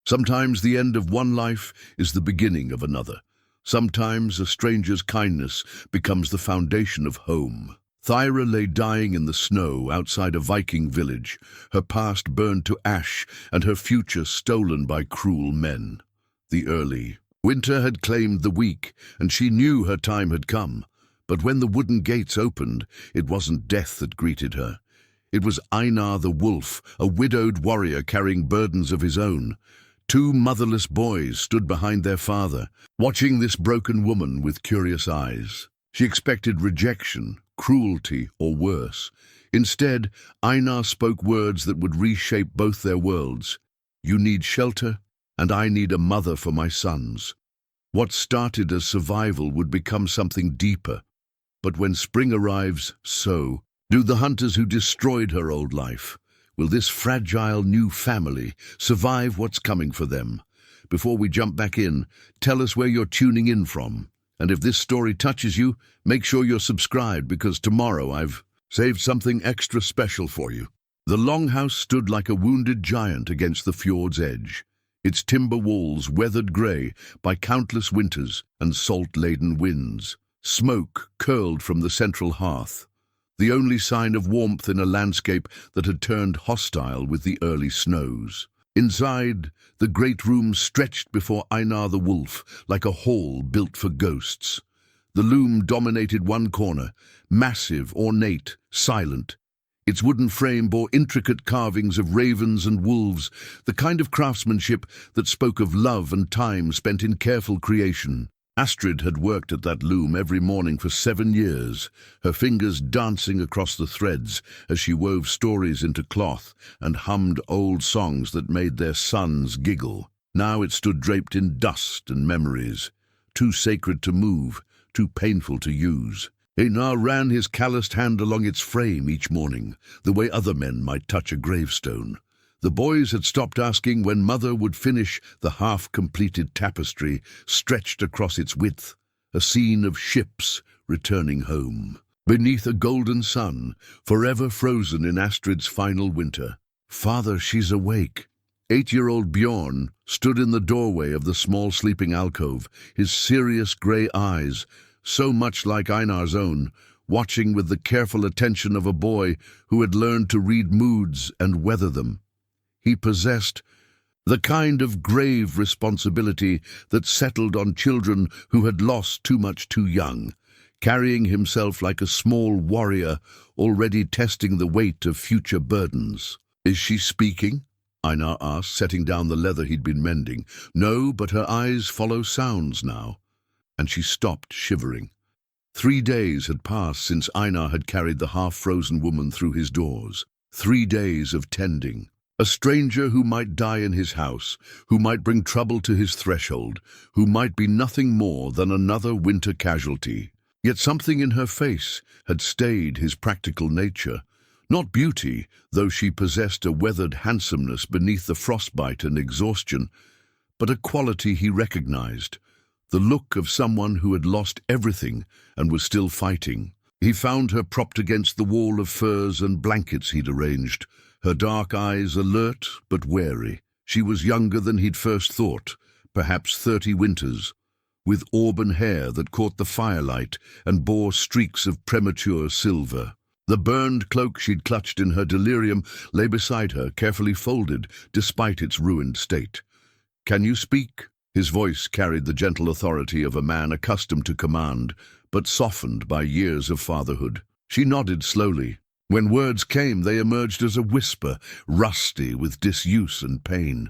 Sometimes the end of one life is the beginning of another. Sometimes a stranger's kindness becomes the foundation of home. Thyra lay dying in the snow outside a Viking village, her past burned to ash and her future stolen by cruel men. The early winter had claimed the weak, and she knew her time had come. But when the wooden gates opened, it wasn't death that greeted her. It was Einar the Wolf, a widowed warrior carrying burdens of his own. Two motherless boys stood behind their father, watching this broken woman with curious eyes. She expected rejection, cruelty, or worse. Instead, Einar spoke words that would reshape both their worlds. You need shelter, and I need a mother for my sons. What started as survival would become something deeper. But when spring arrives, so do the hunters who destroyed her old life. Will this fragile new family survive what's coming for them? Before we jump back in, tell us where you're tuning in from. And if this story touches you, make sure you're subscribed, because tomorrow I've saved something extra special for you. The longhouse stood like a wounded giant against the fjord's edge, its timber walls weathered grey by countless winters and salt-laden winds. Smoke curled from the central hearth, the only sign of warmth in a landscape that had turned hostile with the early snows. Inside, the great room stretched before Einar the Wolf like a hall built for ghosts. The loom dominated one corner, massive, ornate, silent. Its wooden frame bore intricate carvings of ravens and wolves, the kind of craftsmanship that spoke of love and time spent in careful creation. Astrid had worked at that loom every morning for 7 years, her fingers dancing across the threads as she wove stories into cloth and hummed old songs that made their sons giggle. Now it stood draped in dust and memories, too sacred to move, too painful to use. Einar ran his calloused hand along its frame each morning, the way other men might touch a gravestone. The boys had stopped asking when Mother would finish the half-completed tapestry stretched across its width, a scene of ships returning home. Beneath a golden sun, forever frozen in Astrid's final winter. Father, she's awake. 8-year-old Bjorn stood in the doorway of the small sleeping alcove, his serious grey eyes, so much like Einar's own, watching with the careful attention of a boy who had learned to read moods and weather them. He possessed the kind of grave responsibility that settled on children who had lost too much too young, carrying himself like a small warrior already testing the weight of future burdens. "Is she speaking?" Einar asked, setting down the leather he'd been mending. "No, but her eyes follow sounds now." And she stopped, shivering. 3 days had passed since Einar had carried the half-frozen woman through his doors. 3 days of tending. A stranger who might die in his house, who might bring trouble to his threshold, who might be nothing more than another winter casualty. Yet something in her face had stayed his practical nature. Not beauty, though she possessed a weathered handsomeness beneath the frostbite and exhaustion, but a quality he recognized, the look of someone who had lost everything and was still fighting. He found her propped against the wall of furs and blankets he'd arranged, her dark eyes alert but wary. She was younger than he'd first thought, perhaps 30 winters, with auburn hair that caught the firelight and bore streaks of premature silver. The burned cloak she'd clutched in her delirium lay beside her, carefully folded, despite its ruined state. "Can you speak?" His voice carried the gentle authority of a man accustomed to command, but softened by years of fatherhood. She nodded slowly. When words came, they emerged as a whisper, rusty with disuse and pain.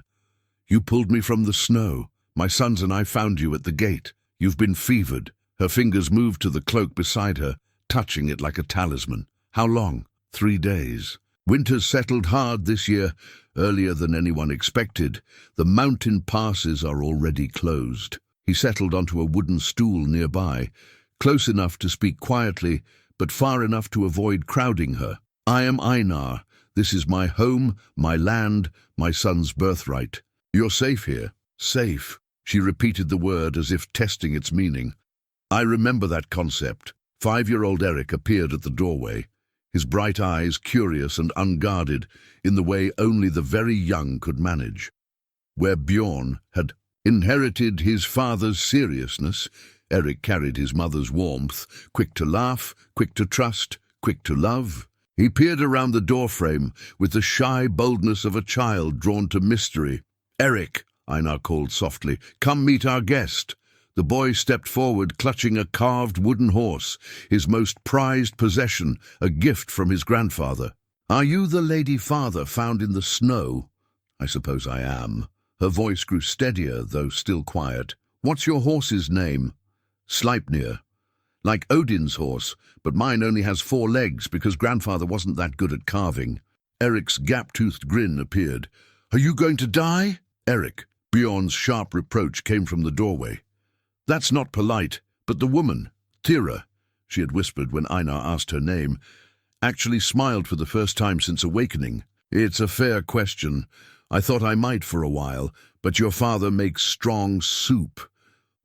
"You pulled me from the snow. My sons and I found you at the gate. You've been fevered." Her fingers moved to the cloak beside her, touching it like a talisman. "How long?" 3 days. Winter's settled hard this year, earlier than anyone expected. The mountain passes are already closed. He settled onto a wooden stool nearby, close enough to speak quietly, but far enough to avoid crowding her. "I am Einar. This is my home, my land, my son's birthright. You're safe here." "Safe." She repeated the word as if testing its meaning. "I remember that concept." 5-year-old Eric appeared at the doorway, his bright eyes curious and unguarded in the way only the very young could manage. where Bjorn had inherited his father's seriousness, Eric carried his mother's warmth, quick to laugh, quick to trust, quick to love. He peered around the doorframe with the shy boldness of a child drawn to mystery. "Eric," Einar called softly, "come meet our guest." The boy stepped forward, clutching a carved wooden horse, his most prized possession, a gift from his grandfather. "Are you the lady father found in the snow?" "I suppose I am." Her voice grew steadier, though still quiet. "What's your horse's name?" "Sleipnir. Like Odin's horse, but mine only has 4 legs because grandfather wasn't that good at carving." Eric's gap-toothed grin appeared. "Are you going to die?" "Eric." Bjorn's sharp reproach came from the doorway. "That's not polite, but the woman, Thyra," she had whispered when Einar asked her name, actually smiled for the first time since awakening. "It's a fair question. I thought I might for a while, but your father makes strong soup."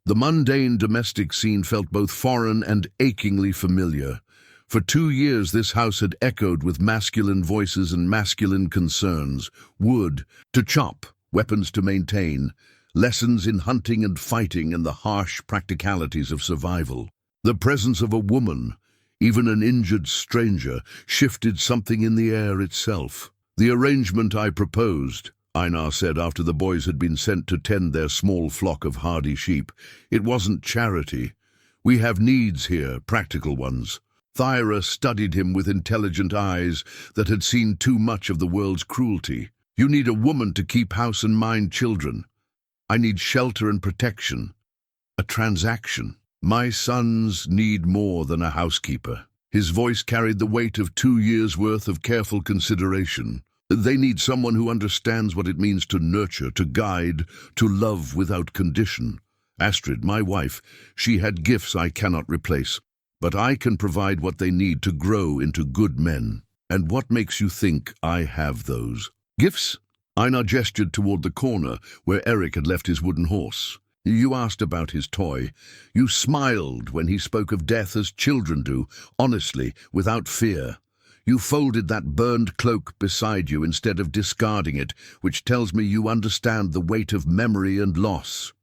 The mundane domestic scene felt both foreign and achingly familiar. For 2 years this house had echoed with masculine voices and masculine concerns. Wood to chop, weapons to maintain, lessons in hunting and fighting and the harsh practicalities of survival. The presence of a woman, even an injured stranger, shifted something in the air itself. "The arrangement I proposed," Einar said after the boys had been sent to tend their small flock of hardy sheep, "it wasn't charity. We have needs here, practical ones." Thyra studied him with intelligent eyes that had seen too much of the world's cruelty. "You need a woman to keep house and mind children. I need shelter and protection. A transaction. My sons need more than a housekeeper." His voice carried the weight of 2 years' worth of careful consideration. "They need someone who understands what it means to nurture, to guide, to love without condition. Astrid, my wife, she had gifts I cannot replace, but I can provide what they need to grow into good men. And what makes you think I have those gifts?" Einar gestured toward the corner where Eric had left his wooden horse. "You asked about his toy. You smiled when he spoke of death as children do, honestly, without fear. You folded that burned cloak beside you instead of discarding it, which tells me you understand the weight of memory and loss."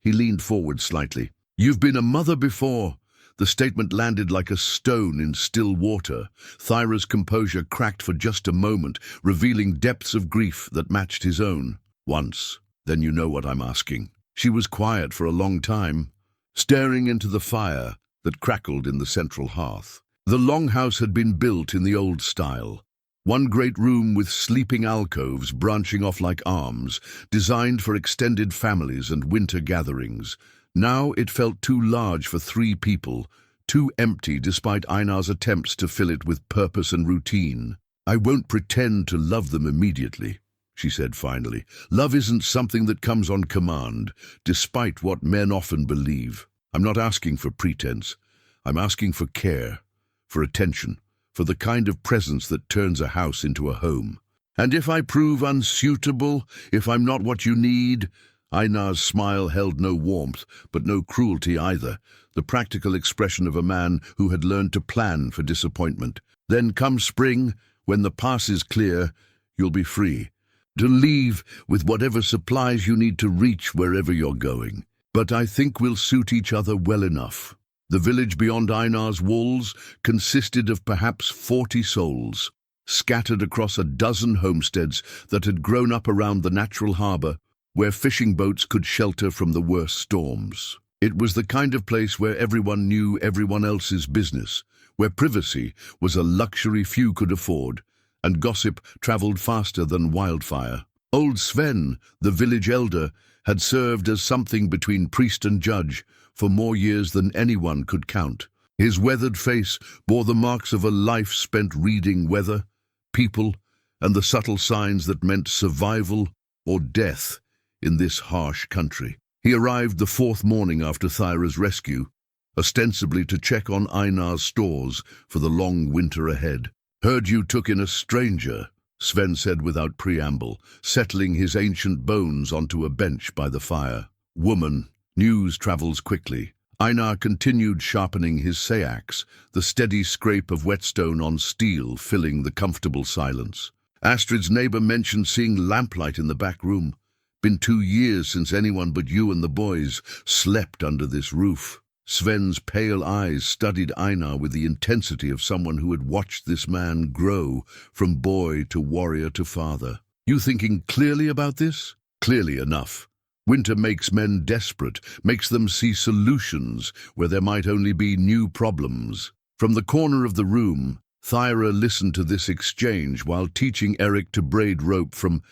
He leaned forward slightly. "You've been a mother before." The statement landed like a stone in still water. Thyra's composure cracked for just a moment, revealing depths of grief that matched his own. "Once. Then you know what I'm asking." She was quiet for a long time, staring into the fire that crackled in the central hearth. The longhouse had been built in the old style. One great room with sleeping alcoves branching off like arms, designed for extended families and winter gatherings. Now it felt too large for 3 people, too empty despite Einar's attempts to fill it with purpose and routine. "I won't pretend to love them immediately," she said finally. "Love isn't something that comes on command, despite what men often believe. I'm not asking for pretense. I'm asking for care, for attention, for the kind of presence that turns a house into a home. And if I prove unsuitable, if I'm not what you need—" Einar's smile held no warmth, but no cruelty either, the practical expression of a man who had learned to plan for disappointment. "Then come spring, when the pass is clear, you'll be free to leave with whatever supplies you need to reach wherever you're going. But I think we'll suit each other well enough." The village beyond Einar's walls consisted of perhaps 40 souls, scattered across a dozen homesteads that had grown up around the natural harbor, where fishing boats could shelter from the worst storms. It was the kind of place where everyone knew everyone else's business, where privacy was a luxury few could afford, and gossip traveled faster than wildfire. Old Sven, the village elder, had served as something between priest and judge for more years than anyone could count. His weathered face bore the marks of a life spent reading weather, people, and the subtle signs that meant survival or death in this harsh country. He arrived the 4th morning after Thyra's rescue, ostensibly to check on Einar's stores for the long winter ahead. "Heard you took in a stranger," Sven said without preamble, settling his ancient bones onto a bench by the fire. "Woman, news travels quickly." Einar continued sharpening his sayax, the steady scrape of whetstone on steel filling the comfortable silence. Astrid's neighbor mentioned seeing lamplight in the back room. Been 2 years since anyone but you and the boys slept under this roof." Sven's pale eyes studied Einar with the intensity of someone who had watched this man grow from boy to warrior to father. "You thinking clearly about this?" "Clearly enough. Winter makes men desperate, makes them see solutions where there might only be new problems." From the corner of the room, Thyra listened to this exchange while teaching Eric to braid rope from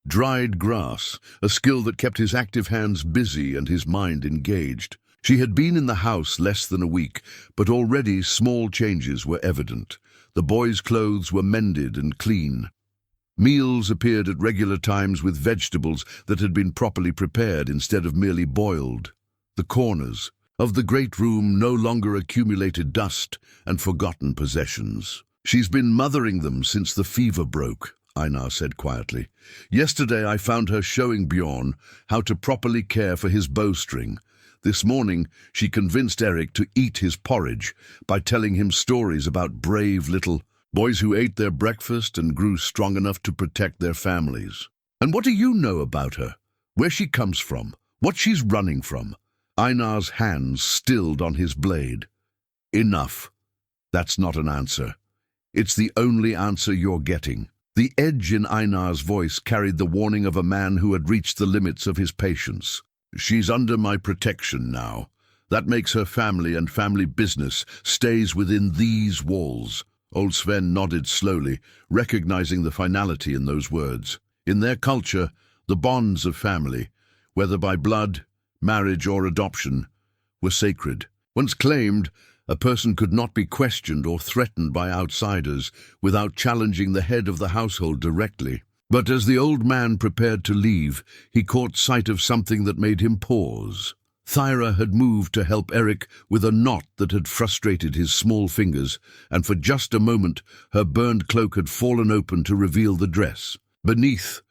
dried grass, a skill that kept his active hands busy and his mind engaged. She had been in the house less than a week, but already small changes were evident. The boys' clothes were mended and clean. Meals appeared at regular times with vegetables that had been properly prepared instead of merely boiled. The corners of the great room no longer accumulated dust and forgotten possessions. "She's been mothering them since the fever broke," Einar said quietly. "Yesterday I found her showing Bjorn how to properly care for his bowstring. This morning she convinced Eric to eat his porridge by telling him stories about brave little boys who ate their breakfast and grew strong enough to protect their families. And what do you know about her? Where she comes from? What she's running from?" Einar's hands stilled on his blade. "Enough. That's not an answer. It's the only answer you're getting." The edge in Einar's voice carried the warning of a man who had reached the limits of his patience. "She's under my protection now. That makes her family and family business stays within these walls." Old Sven nodded slowly, recognizing the finality in those words. In their culture, the bonds of family, whether by blood, marriage or adoption, were sacred. Once claimed, a person could not be questioned or threatened by outsiders without challenging the head of the household directly. But as the old man prepared to leave, he caught sight of something that made him pause. Thyra had moved to help Eric with a knot that had frustrated his small fingers, and for just a moment her burned cloak had fallen open to reveal the dress. Beneath,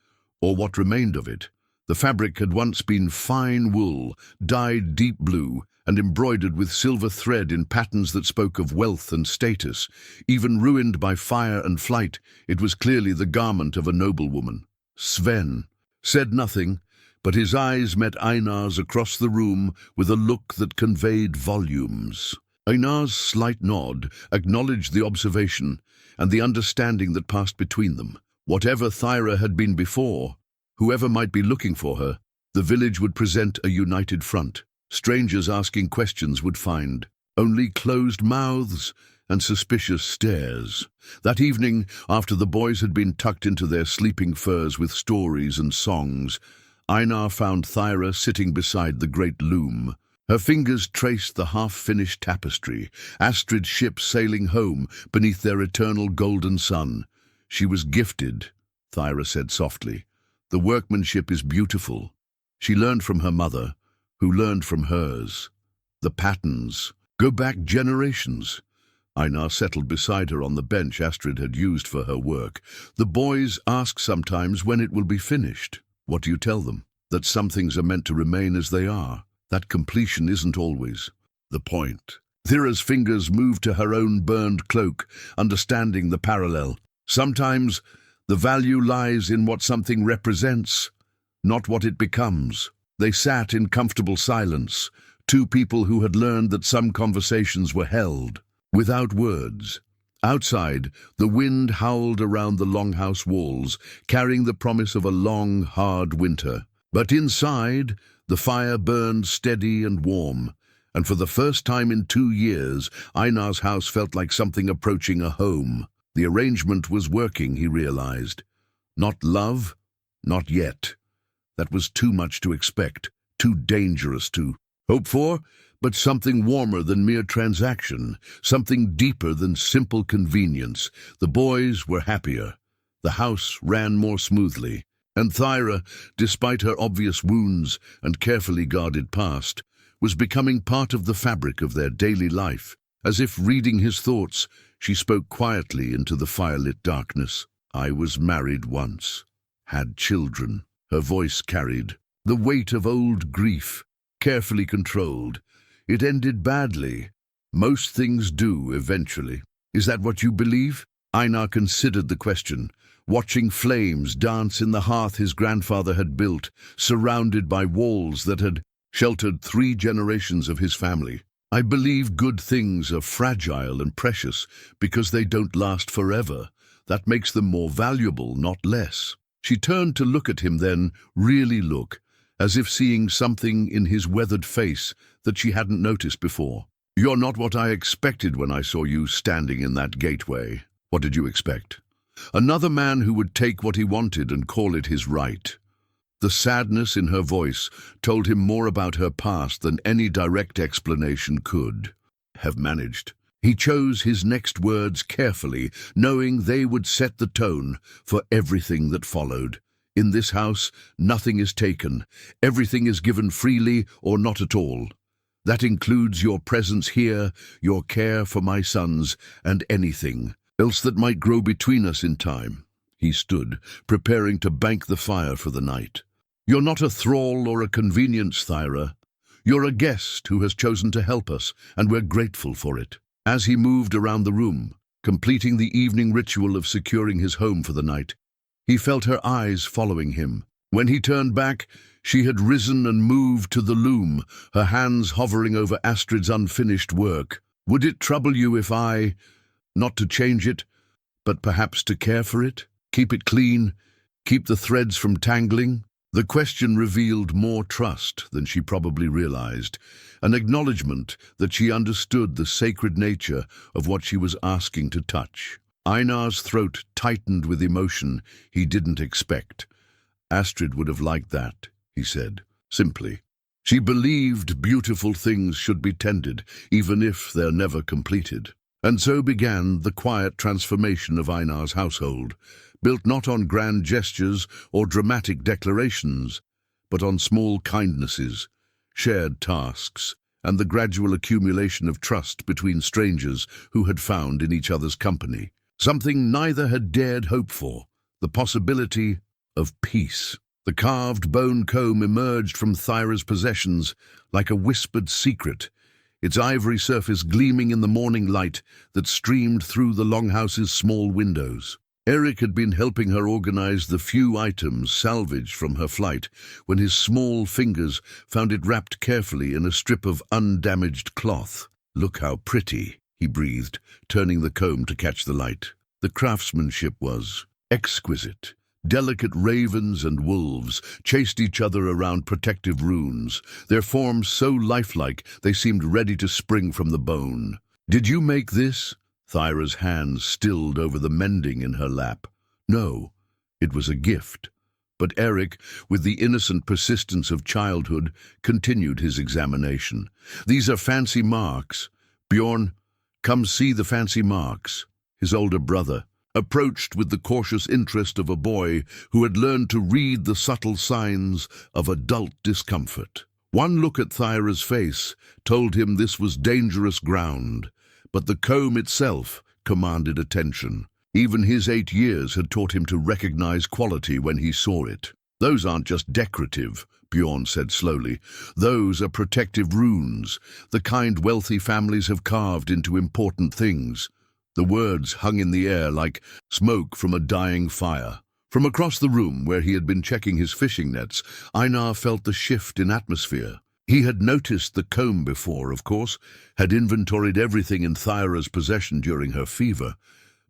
or what remained of it, the fabric had once been fine wool, dyed deep blue, and embroidered with silver thread in patterns that spoke of wealth and status. Even ruined by fire and flight, it was clearly the garment of a noblewoman. Sven said nothing, but his eyes met Einar's across the room with a look that conveyed volumes. Einar's slight nod acknowledged the observation and the understanding that passed between them. Whatever Thyra had been before, whoever might be looking for her, the village would present a united front. Strangers asking questions would find only closed mouths and suspicious stares. That evening, after the boys had been tucked into their sleeping furs with stories and songs, Einar found Thyra sitting beside the great loom. Her fingers traced the half-finished tapestry, Astrid's ship sailing home beneath their eternal golden sun. "She was gifted," Thyra said softly. "The workmanship is beautiful. She learned from her mother, who learned from hers. The patterns go back generations." Einar settled beside her on the bench Astrid had used for her work. "The boys ask sometimes when it will be finished." "What do you tell them?" "That some things are meant to remain as they are. That completion isn't always the point." Thyra's fingers moved to her own burned cloak, understanding the parallel. Sometimes the value lies in what something represents, not what it becomes. They sat in comfortable silence, two people who had learned that some conversations were held without words. Outside, the wind howled around the longhouse walls, carrying the promise of a long, hard winter. But inside, the fire burned steady and warm, and for the first time in 2 years, Einar's house felt like something approaching a home. The arrangement was working, he realized. Not love, not yet. That was too much to expect, too dangerous to hope for, but something warmer than mere transaction, something deeper than simple convenience. The boys were happier. The house ran more smoothly. And Thyra, despite her obvious wounds and carefully guarded past, was becoming part of the fabric of their daily life. As if reading his thoughts, she spoke quietly into the firelit darkness. "I was married once, had children." Her voice carried the weight of old grief, carefully controlled. "It ended badly. Most things do, eventually." "Is that what you believe?" Einar considered the question, watching flames dance in the hearth his grandfather had built, surrounded by walls that had sheltered 3 generations of his family. I believe good things are fragile and precious because they don't last forever. That makes them more valuable, not less. She turned to look at him then, really look, as if seeing something in his weathered face that she hadn't noticed before. You're not what I expected when I saw you standing in that gateway. What did you expect? Another man who would take what he wanted and call it his right. The sadness in her voice told him more about her past than any direct explanation could have managed. He chose his next words carefully, knowing they would set the tone for everything that followed. In this house, nothing is taken. Everything is given freely or not at all. That includes your presence here, your care for my sons, and anything else that might grow between us in time. He stood, preparing to bank the fire for the night. You're not a thrall or a convenience, Thyra. You're a guest who has chosen to help us, and we're grateful for it. As he moved around the room, completing the evening ritual of securing his home for the night, he felt her eyes following him. When he turned back, she had risen and moved to the loom, her hands hovering over Astrid's unfinished work. Would it trouble you if not to change it, but perhaps to care for it? Keep it clean? Keep the threads from tangling? The question revealed more trust than she probably realized, an acknowledgement that she understood the sacred nature of what she was asking to touch. Einar's throat tightened with emotion he didn't expect. Astrid would have liked that, he said, simply. She believed beautiful things should be tended, even if they're never completed. And so began the quiet transformation of Einar's household, built not on grand gestures or dramatic declarations, but on small kindnesses, shared tasks, and the gradual accumulation of trust between strangers who had found in each other's company something neither had dared hope for, the possibility of peace. The carved bone comb emerged from Thyra's possessions like a whispered secret, its ivory surface gleaming in the morning light that streamed through the longhouse's small windows. Eric had been helping her organize the few items salvaged from her flight when his small fingers found it wrapped carefully in a strip of undamaged cloth. "Look how pretty," he breathed, turning the comb to catch the light. The craftsmanship was exquisite. Delicate ravens and wolves chased each other around protective runes, their forms so lifelike they seemed ready to spring from the bone. "Did you make this?" Thyra's hands stilled over the mending in her lap. No, it was a gift. But Eric, with the innocent persistence of childhood, continued his examination. "These are fancy marks. Bjorn, come see the fancy marks." His older brother approached with the cautious interest of a boy who had learned to read the subtle signs of adult discomfort. One look at Thyra's face told him this was dangerous ground, but the comb itself commanded attention. Even his 8 years had taught him to recognize quality when he saw it. "Those aren't just decorative," Bjorn said slowly. "Those are protective runes, the kind wealthy families have carved into important things." The words hung in the air like smoke from a dying fire. From across the room, where he had been checking his fishing nets, Einar felt the shift in atmosphere. He had noticed the comb before, of course, had inventoried everything in Thyra's possession during her fever,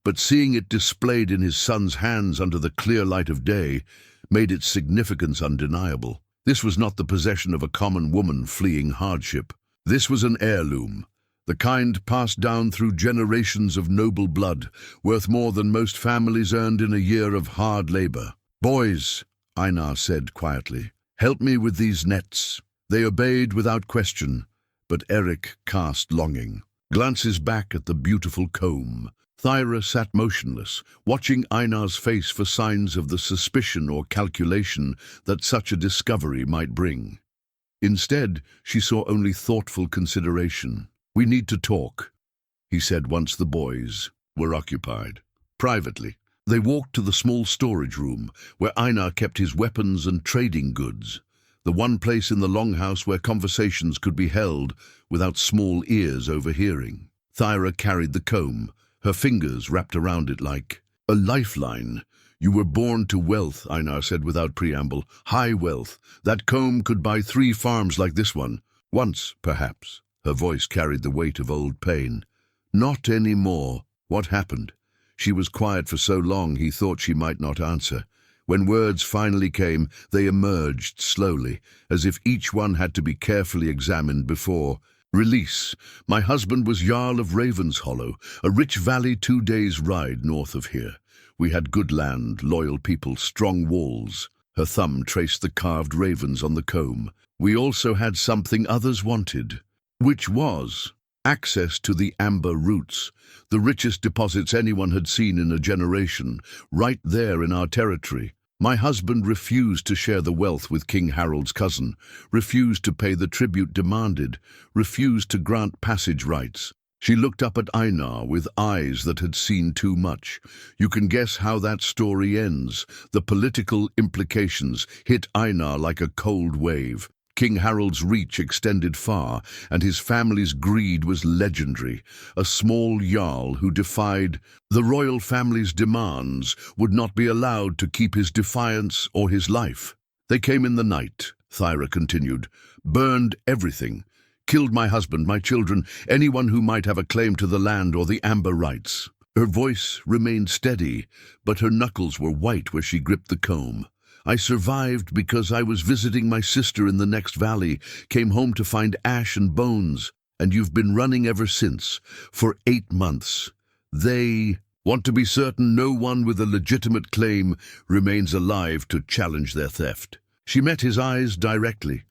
but seeing it displayed in his son's hands under the clear light of day made its significance undeniable. This was not the possession of a common woman fleeing hardship. This was an heirloom, the kind passed down through generations of noble blood, worth more than most families earned in a year of hard labor. "Boys," Einar said quietly, "help me with these nets." They obeyed without question, but Eric cast longing glances back at the beautiful comb. Thyra sat motionless, watching Einar's face for signs of the suspicion or calculation that such a discovery might bring. Instead, she saw only thoughtful consideration. "We need to talk," he said once the boys were occupied. Privately, they walked to the small storage room where Einar kept his weapons and trading goods, the one place in the longhouse where conversations could be held without small ears overhearing. Thyra carried the comb, her fingers wrapped around it like a lifeline, You were born to wealth, Einar said without preamble. High wealth. That comb could buy 3 farms like this one. Once, perhaps. Her voice carried the weight of old pain. Not anymore. What happened? She was quiet for so long he thought she might not answer. When words finally came, they emerged slowly, as if each one had to be carefully examined before. Release. My husband was Jarl of Ravenshollow, a rich valley 2 days' ride north of here. We had good land, loyal people, strong walls. Her thumb traced the carved ravens on the comb. We also had something others wanted, which was access to the amber roots, the richest deposits anyone had seen in a generation, right there in our territory. My husband refused to share the wealth with King Harold's cousin, refused to pay the tribute demanded, refused to grant passage rights. She looked up at Einar with eyes that had seen too much. You can guess how that story ends. The political implications hit Einar like a cold wave. King Harold's reach extended far, and his family's greed was legendary. A small jarl who defied the royal family's demands would not be allowed to keep his defiance or his life. They came in the night, Thyra continued, burned everything, killed my husband, my children, anyone who might have a claim to the land or the amber rights. Her voice remained steady, but her knuckles were white where she gripped the comb. I survived because I was visiting my sister in the next valley, came home to find ash and bones, and you've been running ever since, for 8 months. They want to be certain no one with a legitimate claim remains alive to challenge their theft. She met his eyes directly.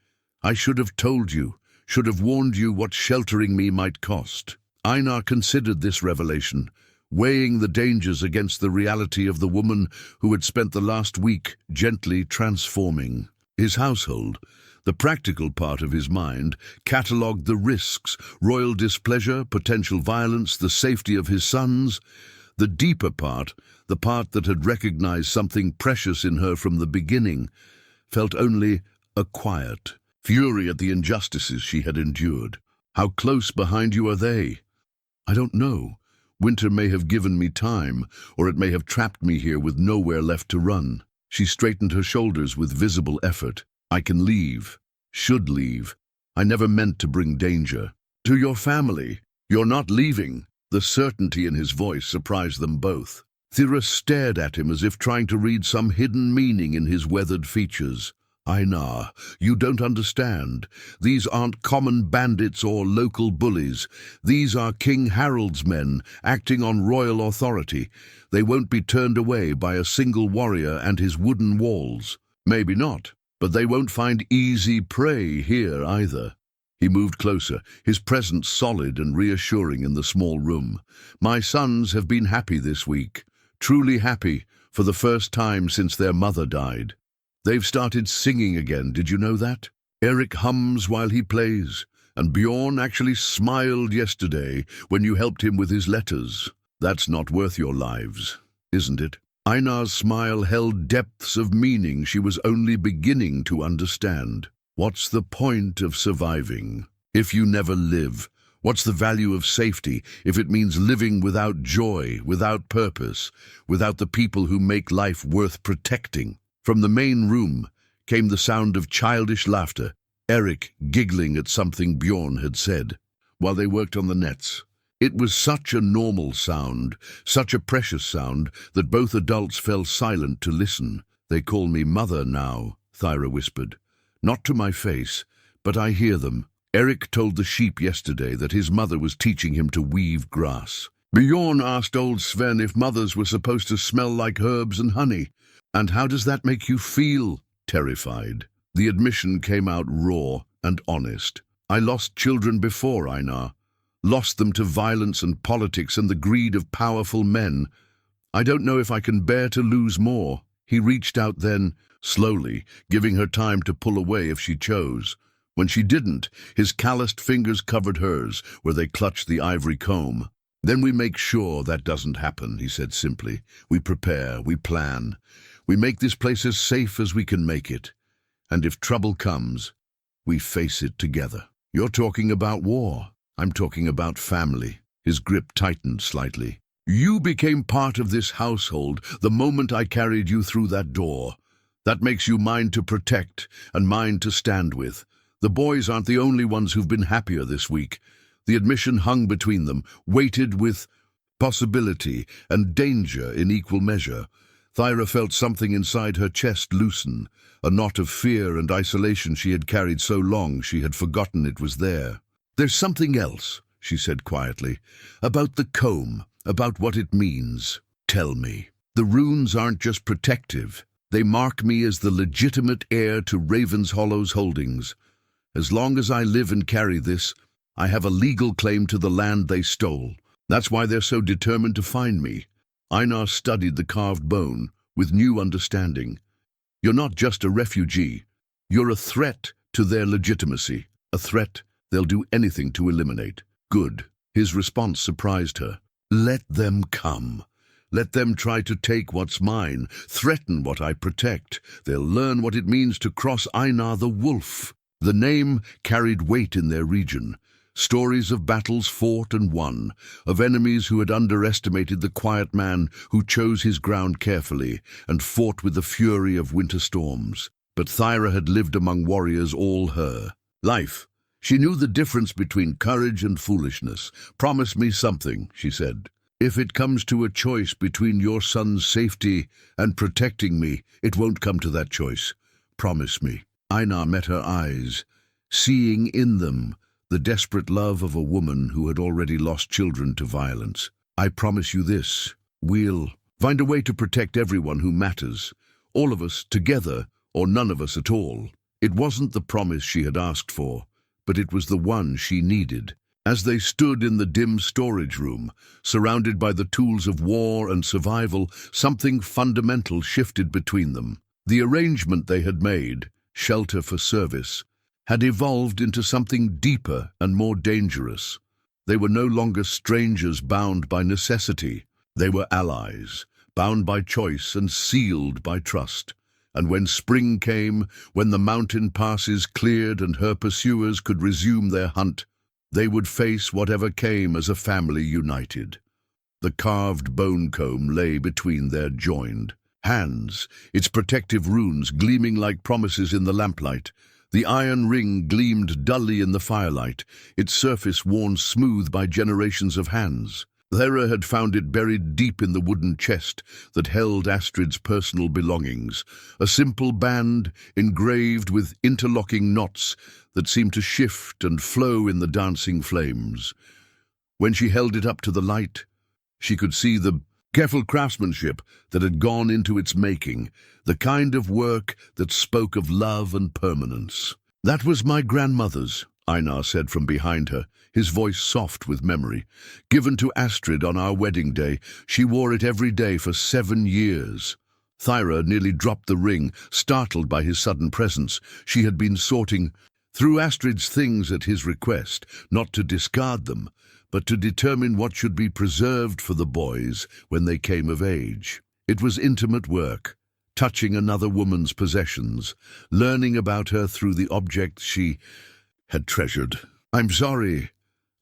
I should have told you, should have warned you what sheltering me might cost. Einar considered this revelation, weighing the dangers against the reality of the woman who had spent the last week gently transforming his household. The practical part of his mind catalogued the risks, royal displeasure, potential violence, the safety of his sons. The deeper part, the part that had recognized something precious in her from the beginning, felt only a quiet fury at the injustices she had endured. How close behind you are they? I don't know. Winter may have given me time, or it may have trapped me here with nowhere left to run. She straightened her shoulders with visible effort. I can leave. Should leave. I never meant to bring danger. To your family. You're not leaving. The certainty in his voice surprised them both. Thyra stared at him as if trying to read some hidden meaning in his weathered features. Einar, you don't understand. These aren't common bandits or local bullies. These are King Harold's men, acting on royal authority. They won't be turned away by a single warrior and his wooden walls. Maybe not, but they won't find easy prey here either. He moved closer, his presence solid and reassuring in the small room. My sons have been happy this week, truly happy, for the first time since their mother died. They've started singing again, did you know that? Eric hums while he plays, and Bjorn actually smiled yesterday when you helped him with his letters. That's not worth your lives, isn't it? Einar's smile held depths of meaning she was only beginning to understand. What's the point of surviving if you never live? What's the value of safety if it means living without joy, without purpose, without the people who make life worth protecting? From the main room came the sound of childish laughter, Eric giggling at something Bjorn had said, while they worked on the nets. It was such a normal sound, such a precious sound, that both adults fell silent to listen. They call me mother now, Thyra whispered. Not to my face, but I hear them. Eric told the sheep yesterday that his mother was teaching him to weave grass. Bjorn asked old Sven if mothers were supposed to smell like herbs and honey. And how does that make you feel? Terrified. The admission came out raw and honest. I lost children before, Einar. Lost them to violence and politics and the greed of powerful men. I don't know if I can bear to lose more. He reached out then, slowly, giving her time to pull away if she chose. When she didn't, his calloused fingers covered hers, where they clutched the ivory comb. Then we make sure that doesn't happen, he said simply. We prepare, we plan. We make this place as safe as we can make it. And if trouble comes, we face it together. You're talking about war. I'm talking about family. His grip tightened slightly. You became part of this household the moment I carried you through that door. That makes you mine to protect and mine to stand with. The boys aren't the only ones who've been happier this week. The admission hung between them, weighted with possibility and danger in equal measure. Thyra felt something inside her chest loosen, a knot of fear and isolation she had carried so long she had forgotten it was there. "There's something else," she said quietly, "about the comb, about what it means. Tell me. The runes aren't just protective. They mark me as the legitimate heir to Raven's Hollow's holdings. As long as I live and carry this, I have a legal claim to the land they stole. That's why they're so determined to find me." Einar studied the carved bone with new understanding. "You're not just a refugee. You're a threat to their legitimacy, a threat they'll do anything to eliminate." "Good." His response surprised her. "Let them come. Let them try to take what's mine, threaten what I protect. They'll learn what it means to cross Einar the Wolf." The name carried weight in their region. Stories of battles fought and won, of enemies who had underestimated the quiet man who chose his ground carefully and fought with the fury of winter storms. But Thyra had lived among warriors all her life. She knew the difference between courage and foolishness. "Promise me something," she said. "If it comes to a choice between your son's safety and protecting me, it won't come to that choice. Promise me." Einar met her eyes, seeing in them the desperate love of a woman who had already lost children to violence. "I promise you this. We'll find a way to protect everyone who matters. All of us together, or none of us at all." It wasn't the promise she had asked for, but it was the one she needed. As they stood in the dim storage room, surrounded by the tools of war and survival, something fundamental shifted between them. The arrangement they had made, shelter for service, had evolved into something deeper and more dangerous. They were no longer strangers bound by necessity. They were allies, bound by choice and sealed by trust. And when spring came, when the mountain passes cleared and her pursuers could resume their hunt, they would face whatever came as a family united. The carved bone comb lay between their joined hands, its protective runes gleaming like promises in the lamplight. The iron ring gleamed dully in the firelight, its surface worn smooth by generations of hands. Thyra had found it buried deep in the wooden chest that held Astrid's personal belongings, a simple band engraved with interlocking knots that seemed to shift and flow in the dancing flames. When she held it up to the light, she could see the careful craftsmanship that had gone into its making, the kind of work that spoke of love and permanence. "That was my grandmother's," Einar said from behind her, his voice soft with memory. "Given to Astrid on our wedding day. She wore it every day for 7 years. Thyra nearly dropped the ring, startled by his sudden presence. She had been sorting through Astrid's things at his request, not to discard them, but to determine what should be preserved for the boys when they came of age. It was intimate work, touching another woman's possessions, learning about her through the objects she had treasured. "I'm sorry.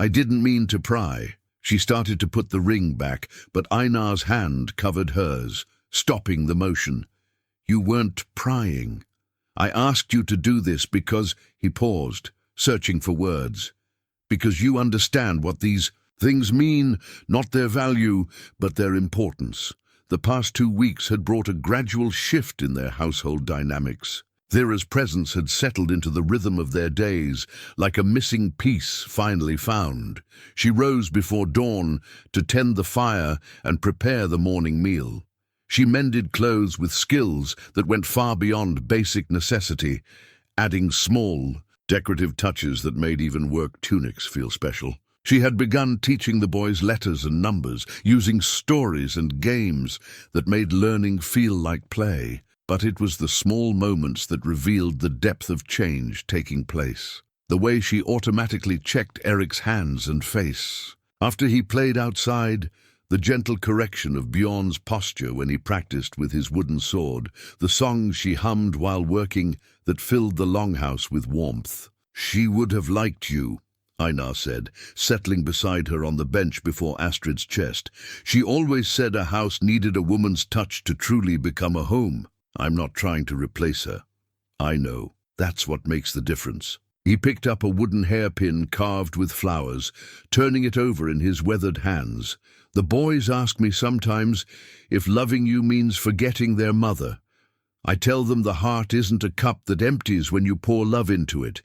I didn't mean to pry." She started to put the ring back, but Einar's hand covered hers, stopping the motion. "You weren't prying. I asked you to do this because—" He paused, searching for words. "Because you understand what these things mean, not their value, but their importance." The past 2 weeks had brought a gradual shift in their household dynamics. Thyra's presence had settled into the rhythm of their days, like a missing piece finally found. She rose before dawn to tend the fire and prepare the morning meal. She mended clothes with skills that went far beyond basic necessity, adding small, decorative touches that made even work tunics feel special. She had begun teaching the boys letters and numbers, using stories and games that made learning feel like play. But it was the small moments that revealed the depth of change taking place. The way she automatically checked Eric's hands and face. After he played outside, the gentle correction of Bjorn's posture when he practiced with his wooden sword, the songs she hummed while working that filled the longhouse with warmth. "She would have liked you," Einar said, settling beside her on the bench before Astrid's chest. She always said a house needed a woman's touch to truly become a home. I'm not trying to replace her. I know. That's what makes the difference. He picked up a wooden hairpin carved with flowers, turning it over in his weathered hands. The boys ask me sometimes if loving you means forgetting their mother. I tell them the heart isn't a cup that empties when you pour love into it.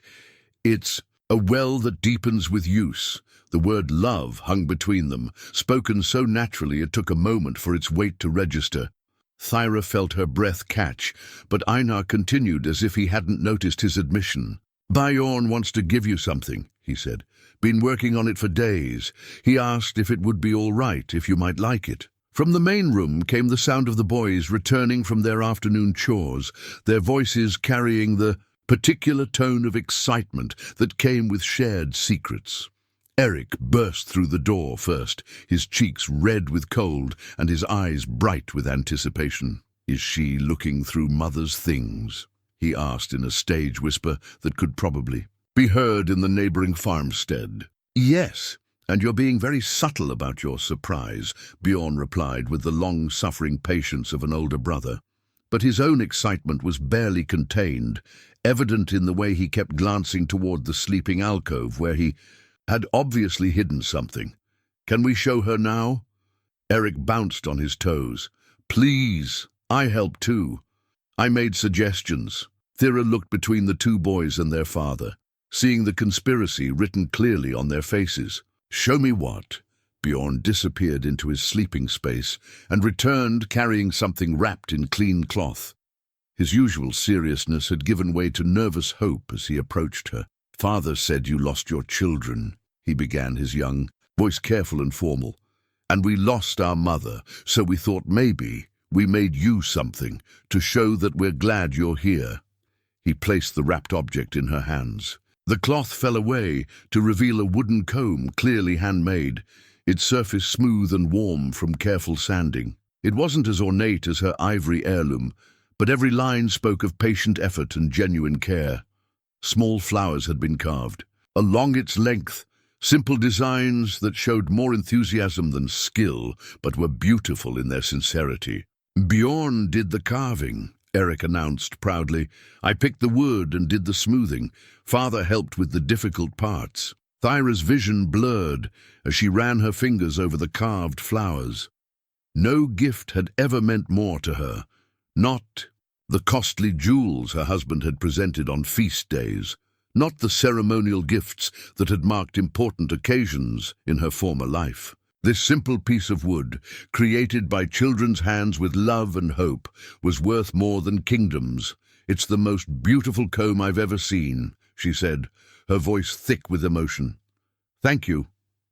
It's a well that deepens with use. The word love hung between them, spoken so naturally it took a moment for its weight to register. Thyra felt her breath catch, but Einar continued as if he hadn't noticed his admission. Bjorn wants to give you something, he said. Been working on it for days. He asked if it would be all right, if you might like it. From the main room came the sound of the boys returning from their afternoon chores, their voices carrying the particular tone of excitement that came with shared secrets. Eric burst through the door first, his cheeks red with cold and his eyes bright with anticipation. Is she looking through Mother's things? He asked in a stage whisper that could probably be heard in the neighboring farmstead. Yes, and you're being very subtle about your surprise, Bjorn replied with the long-suffering patience of an older brother. But his own excitement was barely contained, evident in the way he kept glancing toward the sleeping alcove where he had obviously hidden something. Can we show her now? Eric bounced on his toes. Please, I help too. I made suggestions. Thyra looked between the two boys and their father, seeing the conspiracy written clearly on their faces. Show me what? Bjorn disappeared into his sleeping space and returned carrying something wrapped in clean cloth. His usual seriousness had given way to nervous hope as he approached her. Father said you lost your children, he began, his young voice careful and formal. And we lost our mother, so we thought maybe we made you something to show that we're glad you're here. He placed the wrapped object in her hands. The cloth fell away to reveal a wooden comb clearly handmade, its surface smooth and warm from careful sanding. It wasn't as ornate as her ivory heirloom, but every line spoke of patient effort and genuine care. Small flowers had been carved. Along its length, simple designs that showed more enthusiasm than skill, but were beautiful in their sincerity. Bjorn did the carving, Eric announced proudly. I picked the wood and did the smoothing. Father helped with the difficult parts. Thyra's vision blurred as she ran her fingers over the carved flowers. No gift had ever meant more to her. Not the costly jewels her husband had presented on feast days. Not the ceremonial gifts that had marked important occasions in her former life. This simple piece of wood, created by children's hands with love and hope, was worth more than kingdoms. It's the most beautiful comb I've ever seen, she said, her voice thick with emotion. Thank you,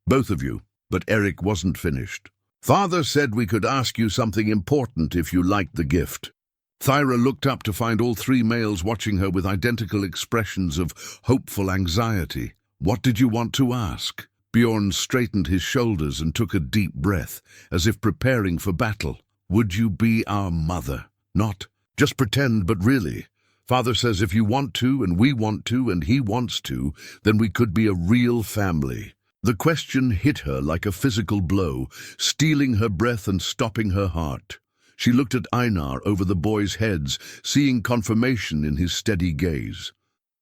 both of you. But Eric wasn't finished. Father said we could ask you something important if you liked the gift. Thyra looked up to find all three males watching her with identical expressions of hopeful anxiety. What did you want to ask? Bjorn straightened his shoulders and took a deep breath, as if preparing for battle. Would you be our mother? Not just pretend, but really. Father says if you want to, and we want to, and he wants to, then we could be a real family. The question hit her like a physical blow, stealing her breath and stopping her heart. She looked at Einar over the boys' heads, seeing confirmation in his steady gaze.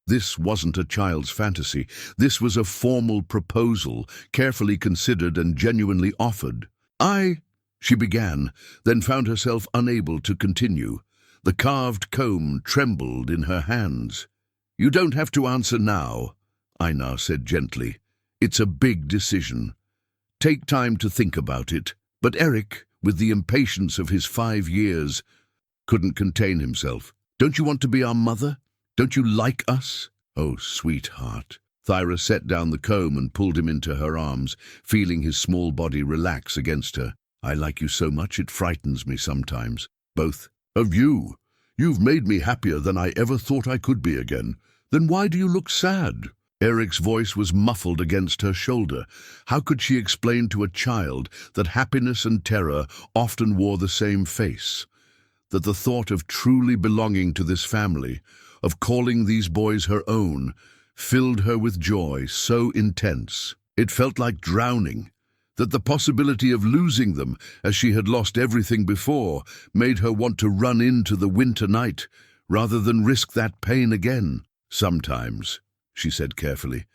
This wasn't a child's fantasy. This was a formal proposal, carefully considered and genuinely offered. She began, then found herself unable to continue. The carved comb trembled in her hands. You don't have to answer now, Einar said gently. It's a big decision. Take time to think about it. But Eric, with the impatience of his 5 years, couldn't contain himself. Don't you want to be our mother? Don't you like us? Oh, sweetheart. Thyra set down the comb and pulled him into her arms, feeling his small body relax against her. I like you so much it frightens me sometimes. Both of you. You've made me happier than I ever thought I could be again. Then why do you look sad? Eric's voice was muffled against her shoulder. How could she explain to a child that happiness and terror often wore the same face? That the thought of truly belonging to this family, of calling these boys her own, filled her with joy so intense. It felt like drowning, that the possibility of losing them, as she had lost everything before, made her want to run into the winter night, rather than risk that pain again. Sometimes, she said carefully,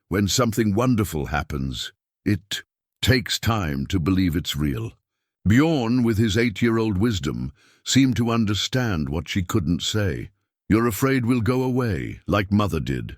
when something wonderful happens, it takes time to believe it's real. Bjorn, with his 8-year-old wisdom, seemed to understand what she couldn't say. You're afraid we'll go away, like Mother did.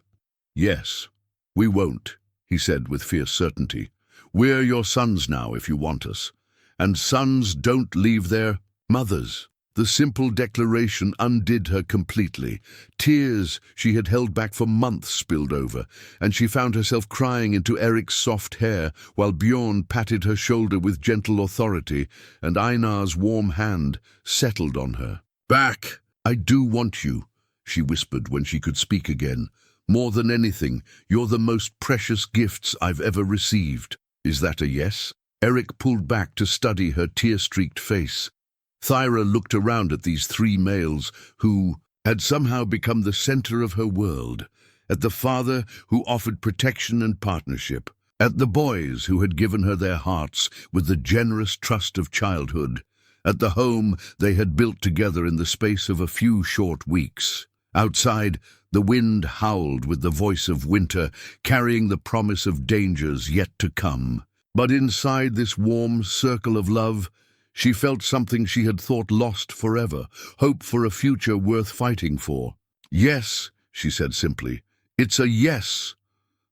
Yes, we won't, he said with fierce certainty. We're your sons now if you want us. And sons don't leave their mothers. The simple declaration undid her completely. Tears she had held back for months spilled over, and she found herself crying into Eric's soft hair while Bjorn patted her shoulder with gentle authority, and Einar's warm hand settled on her. Back! I do want you, she whispered when she could speak again. More than anything, you're the most precious gifts I've ever received. Is that a yes? Eric pulled back to study her tear-streaked face. Thyra looked around at these 3 males who had somehow become the center of her world, at the father who offered protection and partnership, at the boys who had given her their hearts with the generous trust of childhood, at the home they had built together in the space of a few short weeks. Outside, the wind howled with the voice of winter, carrying the promise of dangers yet to come. But inside this warm circle of love, she felt something she had thought lost forever, hope for a future worth fighting for. Yes, she said simply. It's a yes.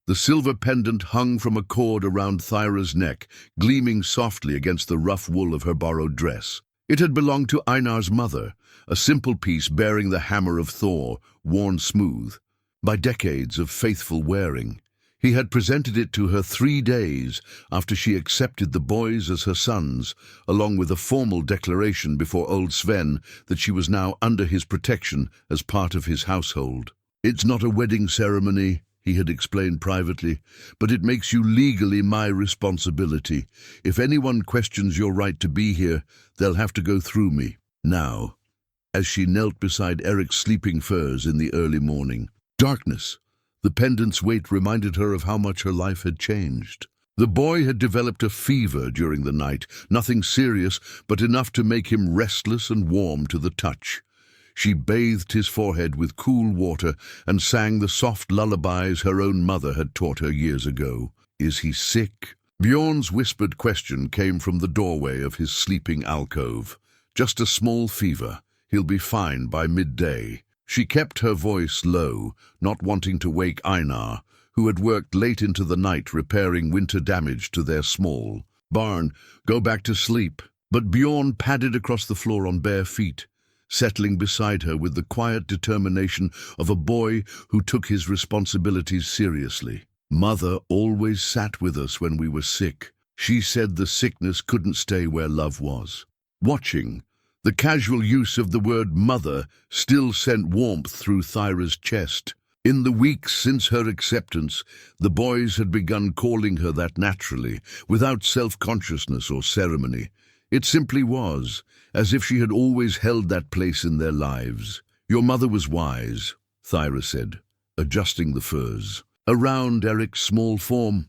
The silver pendant hung from a cord around Thyra's neck, gleaming softly against the rough wool of her borrowed dress. It had belonged to Einar's mother, a simple piece bearing the hammer of Thor, worn smooth by decades of faithful wearing. He had presented it to her 3 days after she accepted the boys as her sons, along with a formal declaration before old Sven that she was now under his protection as part of his household. It's not a wedding ceremony, he had explained privately, but it makes you legally my responsibility. If anyone questions your right to be here, they'll have to go through me. Now, as she knelt beside Eric's sleeping furs in the early morning. Darkness. The pendant's weight reminded her of how much her life had changed. The boy had developed a fever during the night, nothing serious, but enough to make him restless and warm to the touch. She bathed his forehead with cool water and sang the soft lullabies her own mother had taught her years ago. Is he sick? Bjorn's whispered question came from the doorway of his sleeping alcove. Just a small fever. He'll be fine by midday. She kept her voice low, not wanting to wake Einar, who had worked late into the night repairing winter damage to their small barn. Go back to sleep. But Bjorn padded across the floor on bare feet, settling beside her with the quiet determination of a boy who took his responsibilities seriously. Mother always sat with us when we were sick. She said the sickness couldn't stay where love was. Watching, the casual use of the word mother still sent warmth through Thyra's chest. In the weeks since her acceptance, the boys had begun calling her that naturally, without self-consciousness or ceremony. It simply was, as if she had always held that place in their lives. Your mother was wise, Thyra said, adjusting the furs around Eric's small form.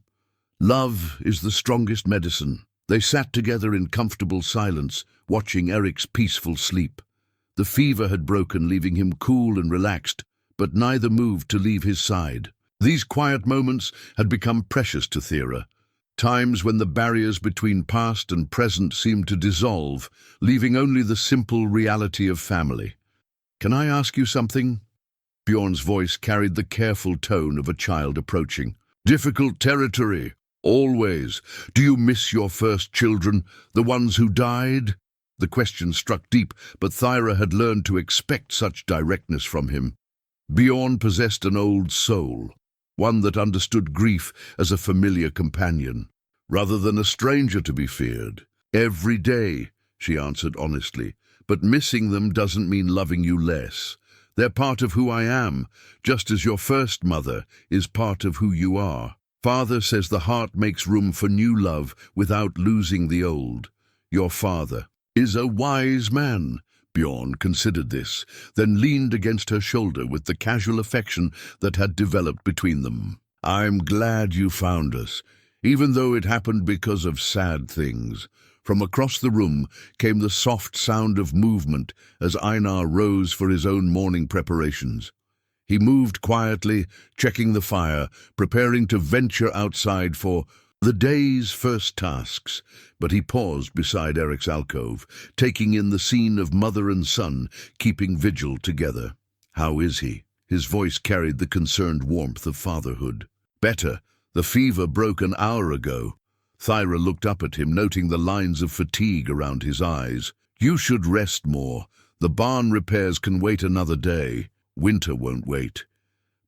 Love is the strongest medicine. They sat together in comfortable silence, watching Eric's peaceful sleep. The fever had broken, leaving him cool and relaxed, but neither moved to leave his side. These quiet moments had become precious to Thyra, times when the barriers between past and present seemed to dissolve, leaving only the simple reality of family. Can I ask you something? Bjorn's voice carried the careful tone of a child approaching. Difficult territory. Always. Do you miss your first children, the ones who died? The question struck deep, but Thyra had learned to expect such directness from him. Bjorn possessed an old soul, one that understood grief as a familiar companion, rather than a stranger to be feared. Every day, she answered honestly, but missing them doesn't mean loving you less. They're part of who I am, just as your first mother is part of who you are. Father says the heart makes room for new love without losing the old. Your father is a wise man, Bjorn considered this, then leaned against her shoulder with the casual affection that had developed between them. "I'm glad you found us, even though it happened because of sad things." From across the room came the soft sound of movement as Einar rose for his own morning preparations. He moved quietly, checking the fire, preparing to venture outside for the day's first tasks, but he paused beside Eric's alcove, taking in the scene of mother and son keeping vigil together. "How is he?" His voice carried the concerned warmth of fatherhood. "Better. The fever broke an hour ago." Thyra looked up at him, noting the lines of fatigue around his eyes. "You should rest more. The barn repairs can wait another day. Winter won't wait."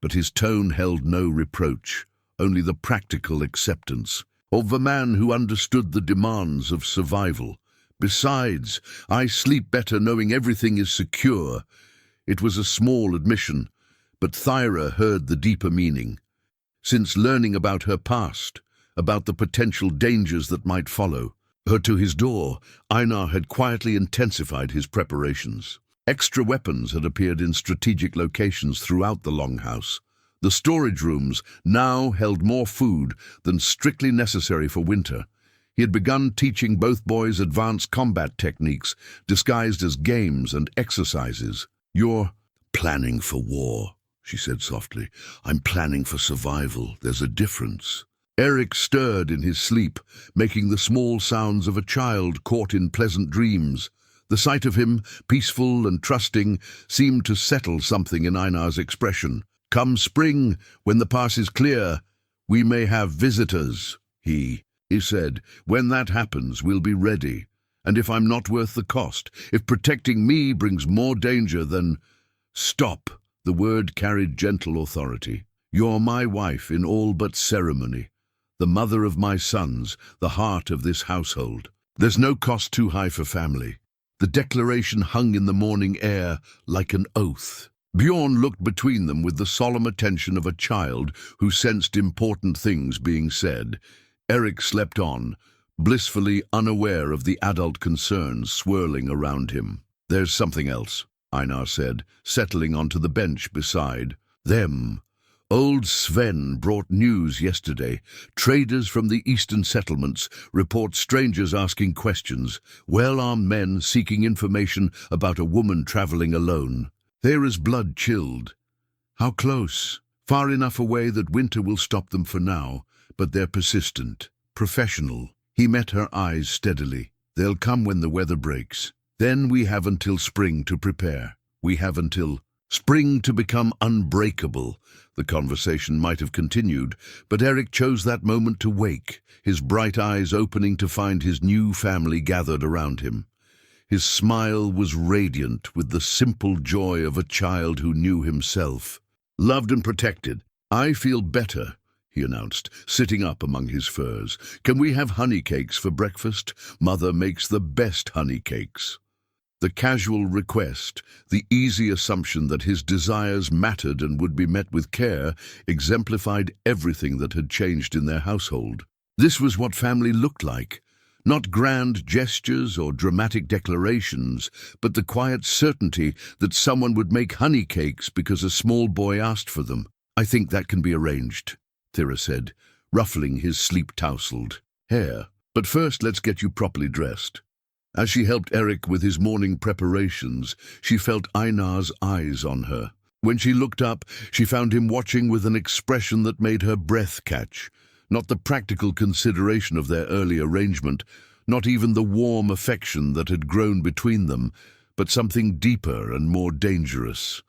But his tone held no reproach, only the practical acceptance of a man who understood the demands of survival. "Besides, I sleep better knowing everything is secure." It was a small admission, but Thyra heard the deeper meaning. Since learning about her past, about the potential dangers that might follow her to his door, Einar had quietly intensified his preparations. Extra weapons had appeared in strategic locations throughout the longhouse. The storage rooms now held more food than strictly necessary for winter. He had begun teaching both boys advanced combat techniques, disguised as games and exercises. "You're planning for war," she said softly. "I'm planning for survival. There's a difference." Eric stirred in his sleep, making the small sounds of a child caught in pleasant dreams. The sight of him, peaceful and trusting, seemed to settle something in Einar's expression. "Come spring, when the pass is clear, we may have visitors," he said. "When that happens, we'll be ready. And if I'm not worth the cost, if protecting me brings more danger than—" "Stop!" The word carried gentle authority. "You're my wife in all but ceremony, the mother of my sons, the heart of this household. There's no cost too high for family." The declaration hung in the morning air like an oath. Bjorn looked between them with the solemn attention of a child who sensed important things being said. Eric slept on, blissfully unaware of the adult concerns swirling around him. "There's something else," Einar said, settling onto the bench beside them. "Old Sven brought news yesterday. Traders from the eastern settlements report strangers asking questions, well-armed men seeking information about a woman traveling alone." Thyra's blood chilled. "How close?" "Far enough away that winter will stop them for now, but they're persistent, professional." He met her eyes steadily. "They'll come when the weather breaks. Then we have until spring to prepare. We have until spring to become unbreakable." The conversation might have continued, but Eric chose that moment to wake, his bright eyes opening to find his new family gathered around him. His smile was radiant with the simple joy of a child who knew himself. "Loved and protected. I feel better," he announced, sitting up among his furs. "Can we have honey cakes for breakfast? Mother makes the best honey cakes." The casual request, the easy assumption that his desires mattered and would be met with care, exemplified everything that had changed in their household. This was what family looked like. Not grand gestures or dramatic declarations, but the quiet certainty that someone would make honey cakes because a small boy asked for them. "I think that can be arranged," Thyra said, ruffling his sleep-tousled hair. "But first let's get you properly dressed." As she helped Eric with his morning preparations, she felt Einar's eyes on her. When she looked up, she found him watching with an expression that made her breath catch. Not the practical consideration of their early arrangement, not even the warm affection that had grown between them, but something deeper and more dangerous.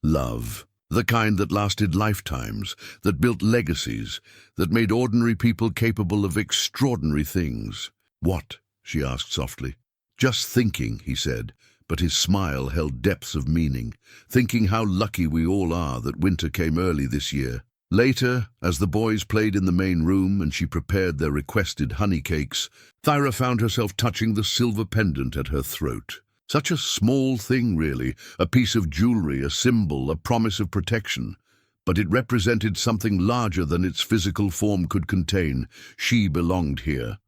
Love. The kind that lasted lifetimes, that built legacies, that made ordinary people capable of extraordinary things. "What?" she asked softly. "Just thinking," he said, but his smile held depths of meaning. "Thinking how lucky we all are that winter came early this year." Later, as the boys played in the main room and she prepared their requested honey cakes, Thyra found herself touching the silver pendant at her throat. Such a small thing, really, a piece of jewelry, a symbol, a promise of protection. But it represented something larger than its physical form could contain. She belonged here.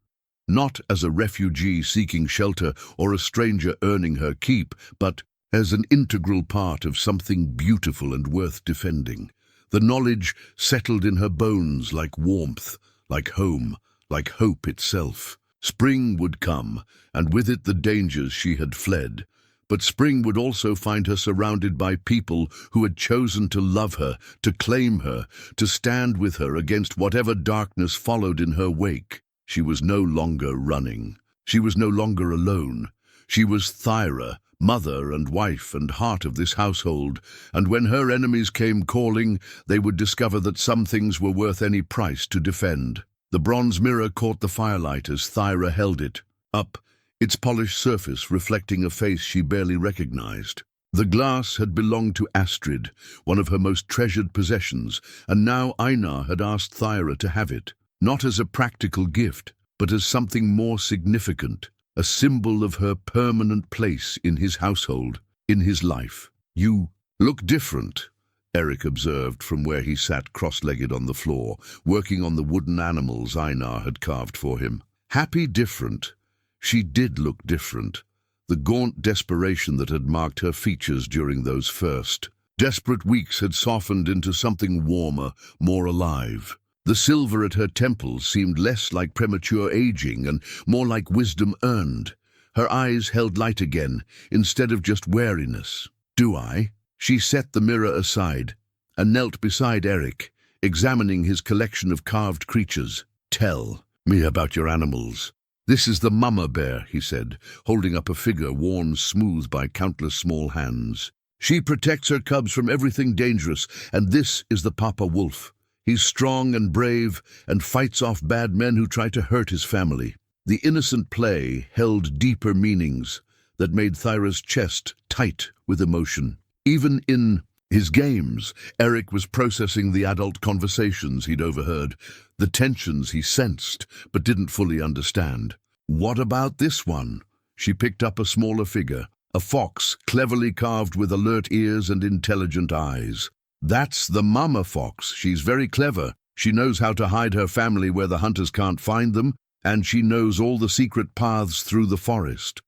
not as a refugee seeking shelter or a stranger earning her keep, but as an integral part of something beautiful and worth defending. The knowledge settled in her bones like warmth, like home, like hope itself. Spring would come, and with it the dangers she had fled. But spring would also find her surrounded by people who had chosen to love her, to claim her, to stand with her against whatever darkness followed in her wake. She was no longer running. She was no longer alone. She was Thyra, mother and wife and heart of this household, and when her enemies came calling, they would discover that some things were worth any price to defend. The bronze mirror caught the firelight as Thyra held it, up, its polished surface reflecting a face she barely recognized. The glass had belonged to Astrid, one of her most treasured possessions, and now Einar had asked Thyra to have it, not as a practical gift, but as something more significant, a symbol of her permanent place in his household, in his life. "You look different," Eric observed from where he sat cross-legged on the floor, working on the wooden animals Einar had carved for him. Happy different. She did look different. The gaunt desperation that had marked her features during those first desperate weeks had softened into something warmer, more alive. The silver at her temples seemed less like premature aging and more like wisdom earned. Her eyes held light again, instead of just wariness. "Do I?" She set the mirror aside and knelt beside Eric, examining his collection of carved creatures. "Tell me about your animals." "This is the mama bear," he said, holding up a figure worn smooth by countless small hands. "She protects her cubs from everything dangerous, and this is the papa wolf. He's strong and brave and fights off bad men who try to hurt his family." The innocent play held deeper meanings that made Thyra's chest tight with emotion. Even in his games, Eric was processing the adult conversations he'd overheard, the tensions he sensed but didn't fully understand. "What about this one?" She picked up a smaller figure, a fox cleverly carved with alert ears and intelligent eyes. "That's the mama fox. She's very clever. She knows how to hide her family where the hunters can't find them, and she knows all the secret paths through the forest."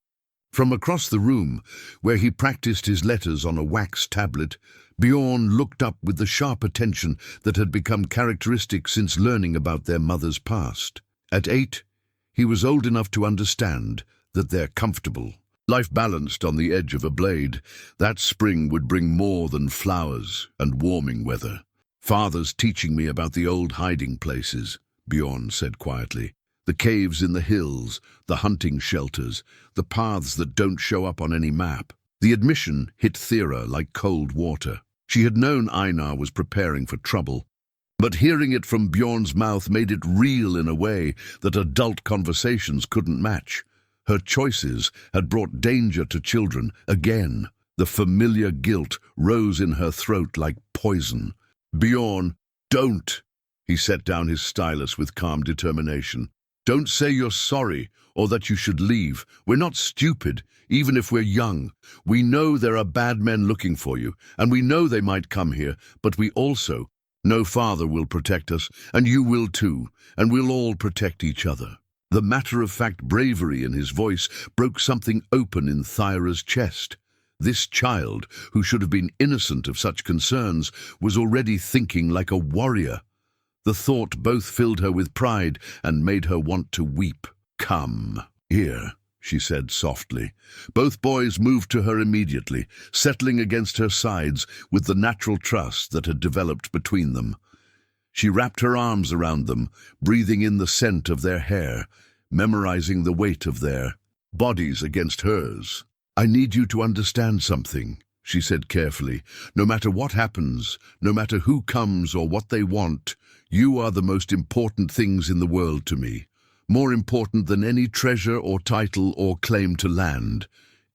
From across the room, where he practiced his letters on a wax tablet, Bjorn looked up with the sharp attention that had become characteristic since learning about their mother's past. At 8, he was old enough to understand that they're comfortable. Life balanced on the edge of a blade. That spring would bring more than flowers and warming weather. "Father's teaching me about the old hiding places," Bjorn said quietly. "The caves in the hills, the hunting shelters, the paths that don't show up on any map." The admission hit Thyra like cold water. She had known Einar was preparing for trouble, but hearing it from Bjorn's mouth made it real in a way that adult conversations couldn't match. Her choices had brought danger to children again. The familiar guilt rose in her throat like poison. "Bjorn, don't!" He set down his stylus with calm determination. "Don't say you're sorry or that you should leave. We're not stupid, even if we're young. We know there are bad men looking for you, and we know they might come here, but we also know Father will protect us, and you will too, and we'll all protect each other." The matter-of-fact bravery in his voice broke something open in Thyra's chest. This child, who should have been innocent of such concerns, was already thinking like a warrior. The thought both filled her with pride and made her want to weep. "Come here," she said softly. Both boys moved to her immediately, settling against her sides with the natural trust that had developed between them. She wrapped her arms around them, breathing in the scent of their hair, memorizing the weight of their bodies against hers. "I need you to understand something," she said carefully. "No matter what happens, no matter who comes or what they want, you are the most important things in the world to me. More important than any treasure or title or claim to land.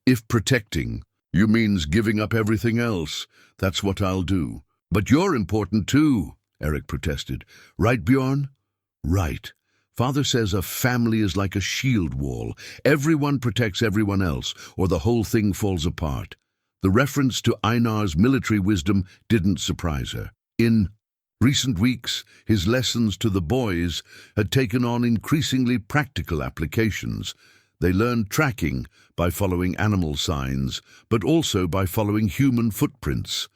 If protecting you means giving up everything else, that's what I'll do." "But you're important too," Eric protested. "Right, Bjorn?" "Right. Father says a family is like a shield wall. Everyone protects everyone else, or the whole thing falls apart." The reference to Einar's military wisdom didn't surprise her. In Recent weeks, his lessons to the boys had taken on increasingly practical applications. They learned tracking by following animal signs, but also by following human footprints.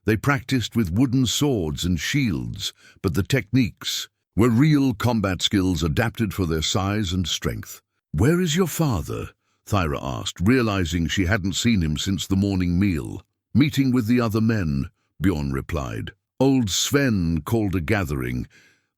They practiced with wooden swords and shields, but the techniques were real combat skills adapted for their size and strength. "Where is your father?" Thyra asked, realizing she hadn't seen him since the morning meal. "Meeting with the other men," Bjorn replied. "Old Sven called a gathering.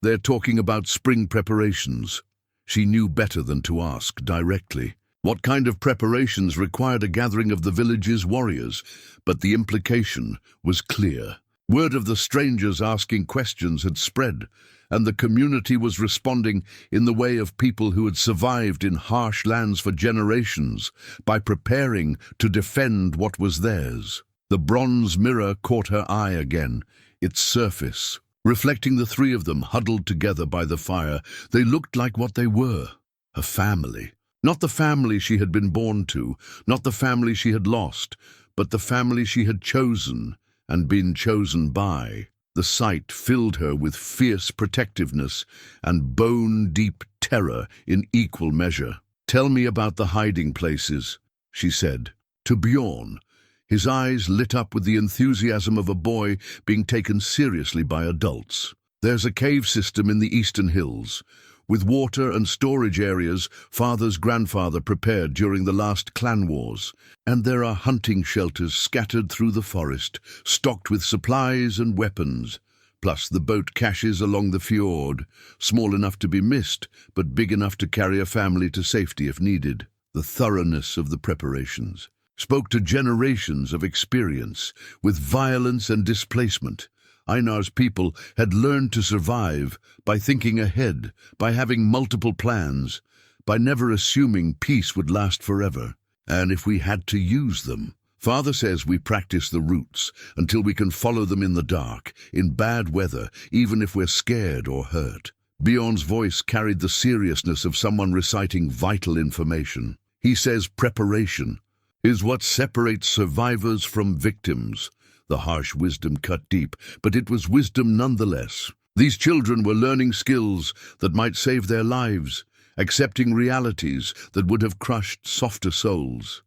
They're talking about spring preparations." She knew better than to ask directly. What kind of preparations required a gathering of the village's warriors? But the implication was clear. Word of the strangers asking questions had spread, and the community was responding in the way of people who had survived in harsh lands for generations, by preparing to defend what was theirs. The bronze mirror caught her eye again, its surface. Reflecting the three of them huddled together by the fire, they looked like what they were, a family. Not the family she had been born to, not the family she had lost, but the family she had chosen and been chosen by. The sight filled her with fierce protectiveness and bone-deep terror in equal measure. "Tell me about the hiding places," she said. To Bjorn, his eyes lit up with the enthusiasm of a boy being taken seriously by adults. "There's a cave system in the eastern hills, with water and storage areas father's grandfather prepared during the last clan wars. And there are hunting shelters scattered through the forest, stocked with supplies and weapons, plus the boat caches along the fjord, small enough to be missed, but big enough to carry a family to safety if needed." The thoroughness of the preparations spoke to generations of experience with violence and displacement. Einar's people had learned to survive by thinking ahead, by having multiple plans, by never assuming peace would last forever. And if we had to use them, Father says we practice the roots until we can follow them in the dark, in bad weather, even if we're scared or hurt. Bjorn's voice carried the seriousness of someone reciting vital information. He says preparation is what separates survivors from victims. The harsh wisdom cut deep, but it was wisdom nonetheless. These children were learning skills that might save their lives, accepting realities that would have crushed softer souls.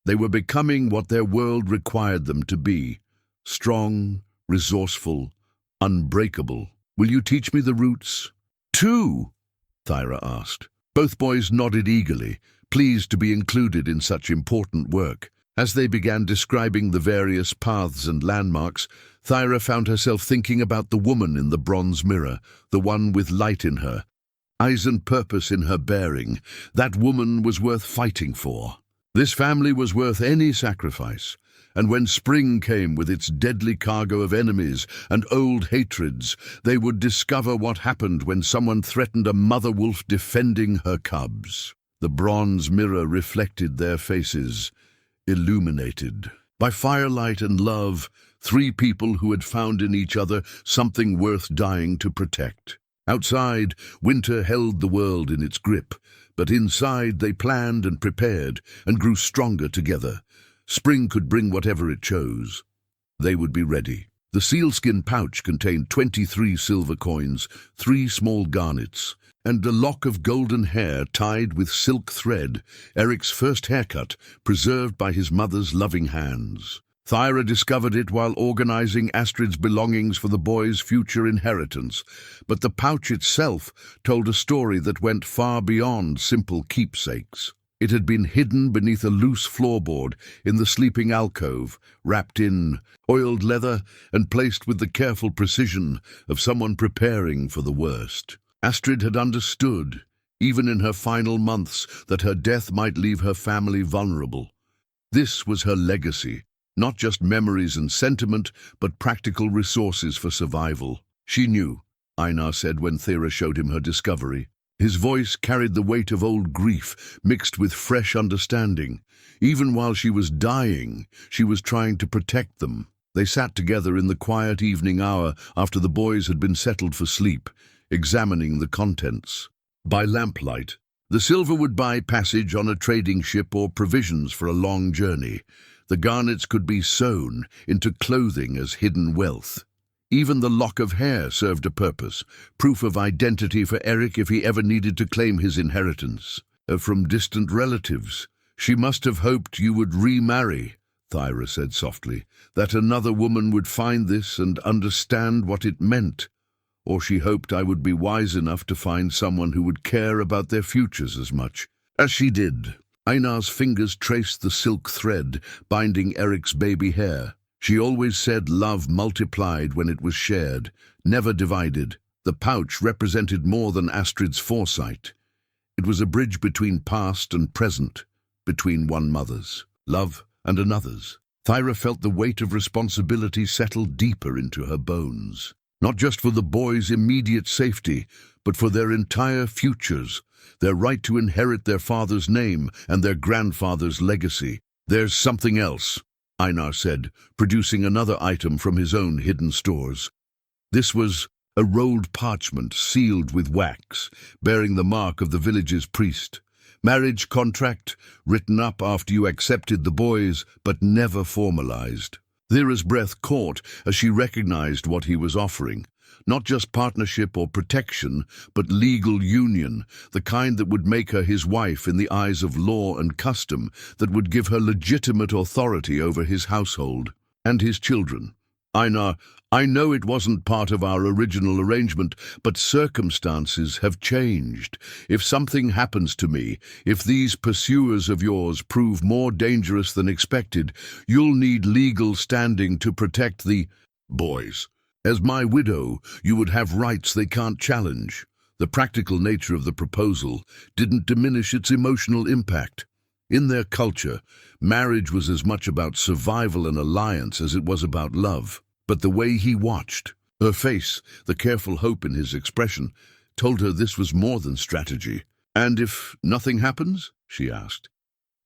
They were becoming what their world required them to be: strong, resourceful, unbreakable. "Will you teach me the roots?" "Too?" Thyra asked. Both boys nodded eagerly, pleased to be included in such important work. As they began describing the various paths and landmarks, Thyra found herself thinking about the woman in the bronze mirror, the one with light in her, eyes and purpose in her bearing. That woman was worth fighting for. This family was worth any sacrifice. And when spring came with its deadly cargo of enemies and old hatreds, they would discover what happened when someone threatened a mother wolf defending her cubs. The bronze mirror reflected their faces, illuminated. By firelight and love, three people who had found in each other something worth dying to protect. Outside, winter held the world in its grip, but inside they planned and prepared and grew stronger together. Spring could bring whatever it chose. They would be ready. The sealskin pouch contained 23 silver coins, 3 small garnets, and a lock of golden hair tied with silk thread, Eric's first haircut, preserved by his mother's loving hands. Thyra discovered it while organizing Astrid's belongings for the boy's future inheritance, but the pouch itself told a story that went far beyond simple keepsakes. It had been hidden beneath a loose floorboard in the sleeping alcove, wrapped in oiled leather and placed with the careful precision of someone preparing for the worst. Astrid had understood, even in her final months, that her death might leave her family vulnerable. This was her legacy, not just memories and sentiment, but practical resources for survival. "She knew," Einar said when Thyra showed him her discovery. His voice carried the weight of old grief mixed with fresh understanding. Even while she was dying, she was trying to protect them. They sat together in the quiet evening hour after the boys had been settled for sleep, examining the contents. By lamplight, the silver would buy passage on a trading ship or provisions for a long journey. The garnets could be sewn into clothing as hidden wealth. Even the lock of hair served a purpose, proof of identity for Eric if he ever needed to claim his inheritance. From distant relatives. She must have hoped you would remarry, Thyra said softly, that another woman would find this and understand what it meant. Or she hoped I would be wise enough to find someone who would care about their futures as much. As she did, Einar's fingers traced the silk thread binding Eric's baby hair. She always said love multiplied when it was shared, never divided. The pouch represented more than Astrid's foresight. It was a bridge between past and present, between one mother's love and another's. Thyra felt the weight of responsibility settle deeper into her bones. Not just for the boys' immediate safety, but for their entire futures, their right to inherit their father's name and their grandfather's legacy. There's something else, Einar said, producing another item from his own hidden stores. This was a rolled parchment sealed with wax, bearing the mark of the village's priest. Marriage contract, written up after you accepted the boys, but never formalized. Thyra's breath caught as she recognized what he was offering. Not just partnership or protection, but legal union, the kind that would make her his wife in the eyes of law and custom, that would give her legitimate authority over his household and his children. Einar, I know it wasn't part of our original arrangement, but circumstances have changed. If something happens to me, if these pursuers of yours prove more dangerous than expected, you'll need legal standing to protect the boys. As my widow, you would have rights they can't challenge. The practical nature of the proposal didn't diminish its emotional impact. In their culture, marriage was as much about survival and alliance as it was about love. But the way he watched, her face, the careful hope in his expression, told her this was more than strategy. And if nothing happens? She asked.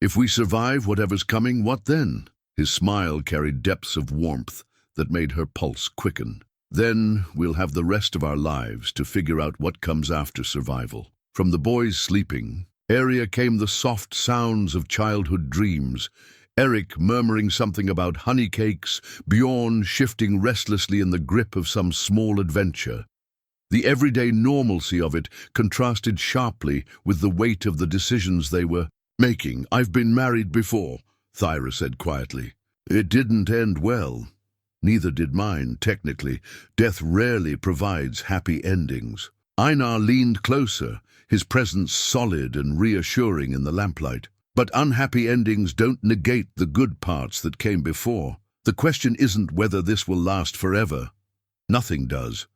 If we survive whatever's coming, what then? His smile carried depths of warmth that made her pulse quicken. Then we'll have the rest of our lives to figure out what comes after survival. From the boys sleeping area came the soft sounds of childhood dreams. Eric murmuring something about honey cakes, Bjorn shifting restlessly in the grip of some small adventure. The everyday normalcy of it contrasted sharply with the weight of the decisions they were making. I've been married before, Thyra said quietly. It didn't end well. Neither did mine, technically. Death rarely provides happy endings. Einar leaned closer, his presence solid and reassuring in the lamplight. But unhappy endings don't negate the good parts that came before. The question isn't whether this will last forever. Nothing does.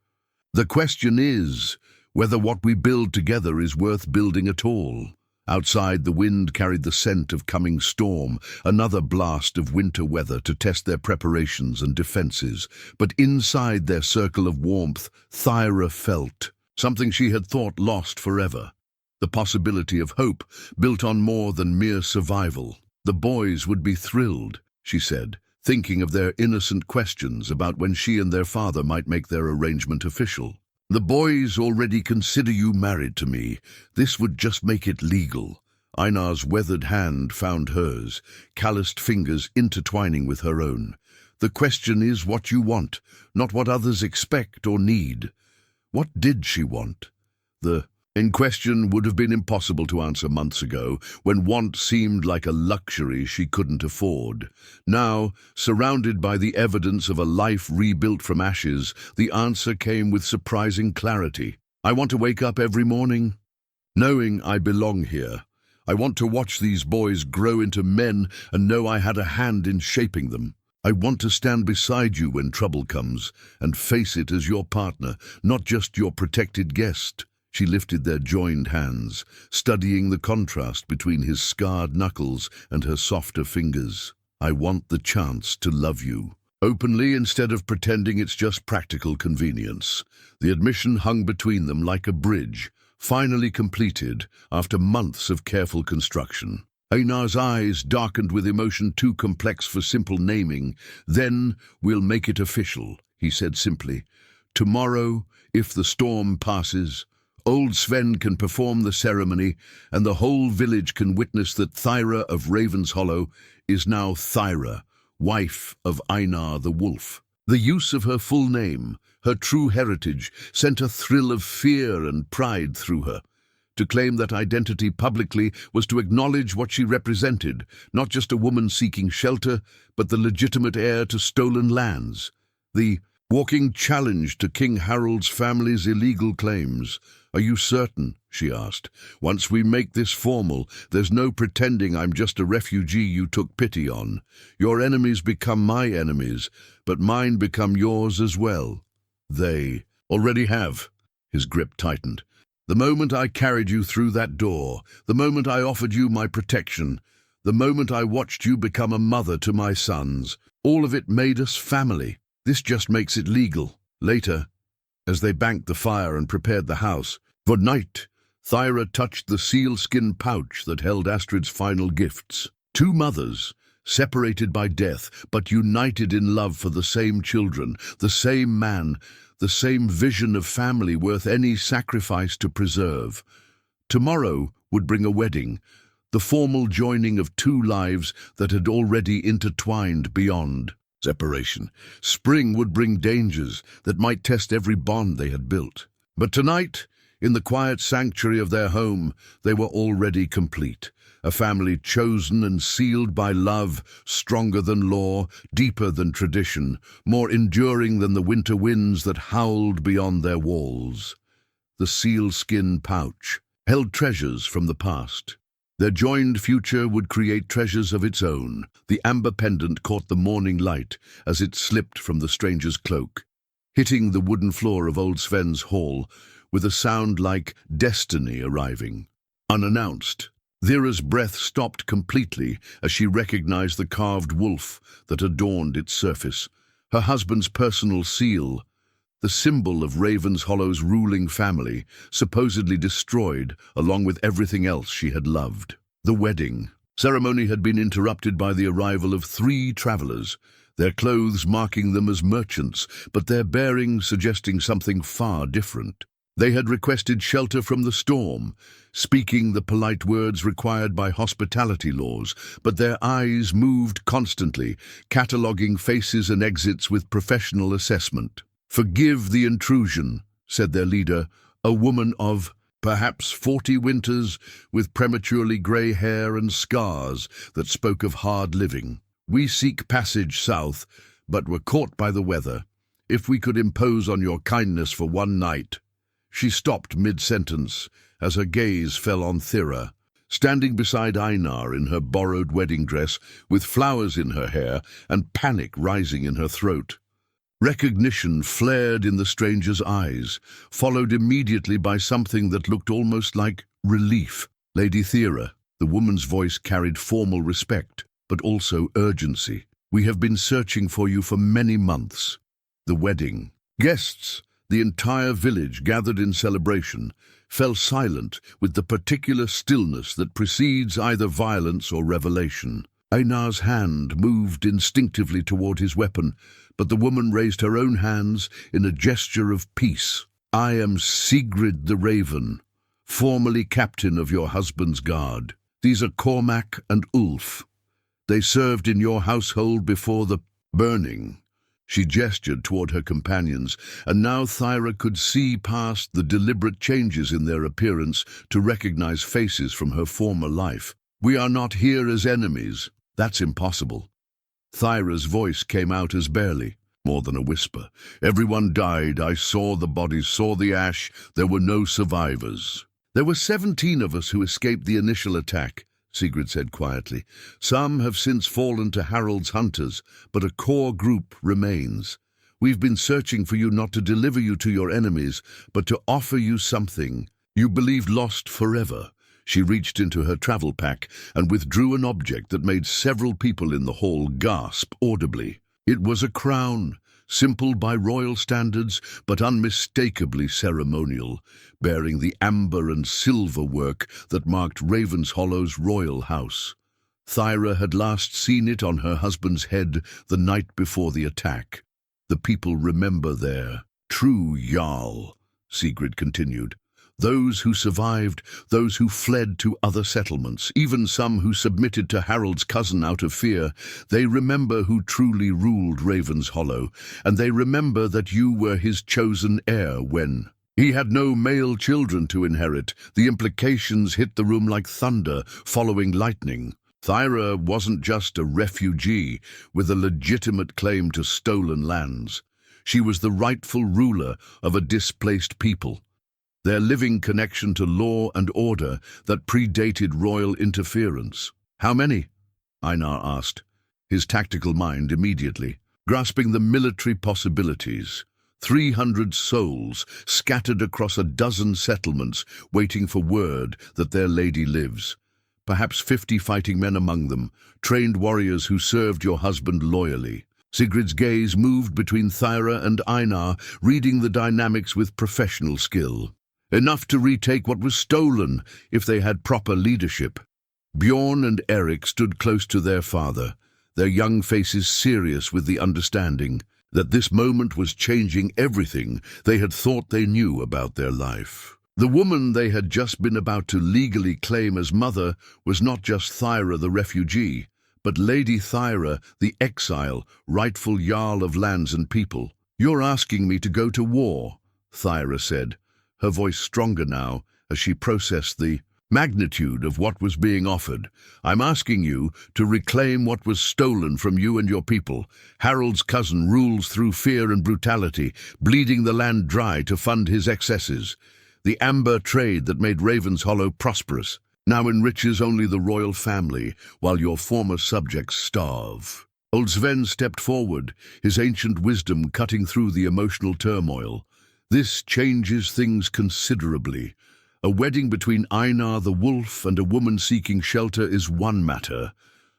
The question is whether what we build together is worth building at all. Outside, the wind carried the scent of coming storm, another blast of winter weather to test their preparations and defenses. But inside their circle of warmth, Thyra felt something she had thought lost forever. The possibility of hope, built on more than mere survival. The boys would be thrilled, she said, thinking of their innocent questions about when she and their father might make their arrangement official. The boys already consider you married to me. This would just make it legal. Einar's weathered hand found hers, calloused fingers intertwining with her own. The question is what you want, not what others expect or need. What did she want? The in question would have been impossible to answer months ago, when want seemed like a luxury she couldn't afford. Now, surrounded by the evidence of a life rebuilt from ashes, the answer came with surprising clarity. I want to wake up every morning knowing I belong here. I want to watch these boys grow into men and know I had a hand in shaping them. I want to stand beside you when trouble comes and face it as your partner, not just your protected guest. She lifted their joined hands, studying the contrast between his scarred knuckles and her softer fingers. I want the chance to love you, openly instead of pretending it's just practical convenience. The admission hung between them like a bridge, finally completed after months of careful construction. Einar's eyes darkened with emotion too complex for simple naming. Then we'll make it official, he said simply. Tomorrow, if the storm passes, old Sven can perform the ceremony, and the whole village can witness that Thyra of Raven's Hollow is now Thyra, wife of Einar the Wolf. The use of her full name, her true heritage, sent a thrill of fear and pride through her. To claim that identity publicly was to acknowledge what she represented, not just a woman seeking shelter, but the legitimate heir to stolen lands. The walking challenge to King Harold's family's illegal claims. "Are you certain?" she asked. "Once we make this formal, there's no pretending I'm just a refugee you took pity on. Your enemies become my enemies, but mine become yours as well." "They already have." His grip tightened. "The moment I carried you through that door, the moment I offered you my protection, the moment I watched you become a mother to my sons, all of it made us family. This just makes it legal." Later, as they banked the fire and prepared the house, for night, Thyra touched the sealskin pouch that held Astrid's final gifts. Two mothers, separated by death, but united in love for the same children, the same man, the same vision of family worth any sacrifice to preserve. Tomorrow would bring a wedding, the formal joining of two lives that had already intertwined beyond separation. Spring would bring dangers that might test every bond they had built. But tonight, in the quiet sanctuary of their home, they were already complete. A family chosen and sealed by love, stronger than law, deeper than tradition, more enduring than the winter winds that howled beyond their walls. The sealskin pouch held treasures from the past. Their joined future would create treasures of its own. The amber pendant caught the morning light as it slipped from the stranger's cloak, hitting the wooden floor of old Sven's hall with a sound like destiny arriving. Unannounced, Thyra's breath stopped completely as she recognized the carved wolf that adorned its surface, her husband's personal seal, the symbol of Ravenhollow's ruling family, supposedly destroyed along with everything else she had loved. The wedding ceremony had been interrupted by the arrival of 3 travelers, their clothes marking them as merchants, but their bearing suggesting something far different. They had requested shelter from the storm, speaking the polite words required by hospitality laws, but their eyes moved constantly, cataloguing faces and exits with professional assessment. "Forgive the intrusion," said their leader, a woman of perhaps 40 winters, with prematurely grey hair and scars that spoke of hard living. "We seek passage south, but were caught by the weather. If we could impose on your kindness for one night." She stopped mid-sentence as her gaze fell on Thyra, standing beside Einar in her borrowed wedding dress, with flowers in her hair and panic rising in her throat. Recognition flared in the stranger's eyes, followed immediately by something that looked almost like relief. "Lady Thyra," the woman's voice carried formal respect, but also urgency. "We have been searching for you for many months." The wedding. Guests, the entire village gathered in celebration, fell silent with the particular stillness that precedes either violence or revelation. Einar's hand moved instinctively toward his weapon, but the woman raised her own hands in a gesture of peace. "I am Sigrid the Raven, formerly captain of your husband's guard. These are Cormac and Ulf. They served in your household before the burning." She gestured toward her companions, and now Thyra could see past the deliberate changes in their appearance to recognize faces from her former life. "We are not here as enemies. That's impossible." Thyra's voice came out as barely, more than a whisper. "Everyone died. I saw the bodies, saw the ash. There were no survivors." "There were 17 of us who escaped the initial attack," Sigrid said quietly. "Some have since fallen to Harold's hunters, but a core group remains. We've been searching for you not to deliver you to your enemies, but to offer you something you believed lost forever." She reached into her travel pack and withdrew an object that made several people in the hall gasp audibly. It was a crown, simple by royal standards, but unmistakably ceremonial, bearing the amber and silver work that marked Ravenshollow's royal house. Thyra had last seen it on her husband's head the night before the attack. "The people remember their true Jarl," Sigrid continued. Those who survived, those who fled to other settlements, even some who submitted to Harold's cousin out of fear, they remember who truly ruled Raven's Hollow, and they remember that you were his chosen heir when he had no male children to inherit. The implications hit the room like thunder following lightning. Thyra wasn't just a refugee with a legitimate claim to stolen lands. She was the rightful ruler of a displaced people. Their living connection to law and order that predated royal interference. How many? Einar asked, his tactical mind immediately grasping the military possibilities. 300 souls scattered across a dozen settlements waiting for word that their lady lives. Perhaps 50 fighting men among them, trained warriors who served your husband loyally. Sigrid's gaze moved between Thyra and Einar, reading the dynamics with professional skill. Enough to retake what was stolen if they had proper leadership. Bjorn and Eric stood close to their father, their young faces serious with the understanding that this moment was changing everything they had thought they knew about their life. The woman they had just been about to legally claim as mother was not just Thyra the refugee, but Lady Thyra, the exile, rightful Jarl of lands and people. "You're asking me to go to war," Thyra said, her voice stronger now as she processed the magnitude of what was being offered. "I'm asking you to reclaim what was stolen from you and your people. Harold's cousin rules through fear and brutality, bleeding the land dry to fund his excesses. The amber trade that made Raven's Hollow prosperous now enriches only the royal family, while your former subjects starve." Old Sven stepped forward, his ancient wisdom cutting through the emotional turmoil. "This changes things considerably. A wedding between Einar the Wolf and a woman seeking shelter is one matter.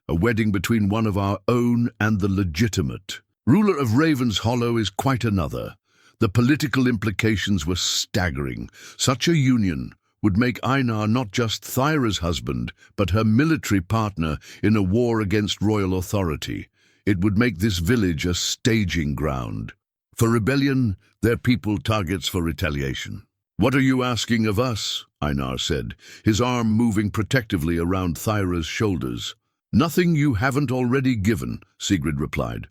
A wedding between one of our own and the legitimate ruler of Raven's Hollow is quite another." The political implications were staggering. Such a union would make Einar not just Thyra's husband, but her military partner in a war against royal authority. It would make this village a staging ground for rebellion, their people targets for retaliation. "What are you asking of us?" Einar said, his arm moving protectively around Thyra's shoulders. "Nothing you haven't already given," Sigrid replied.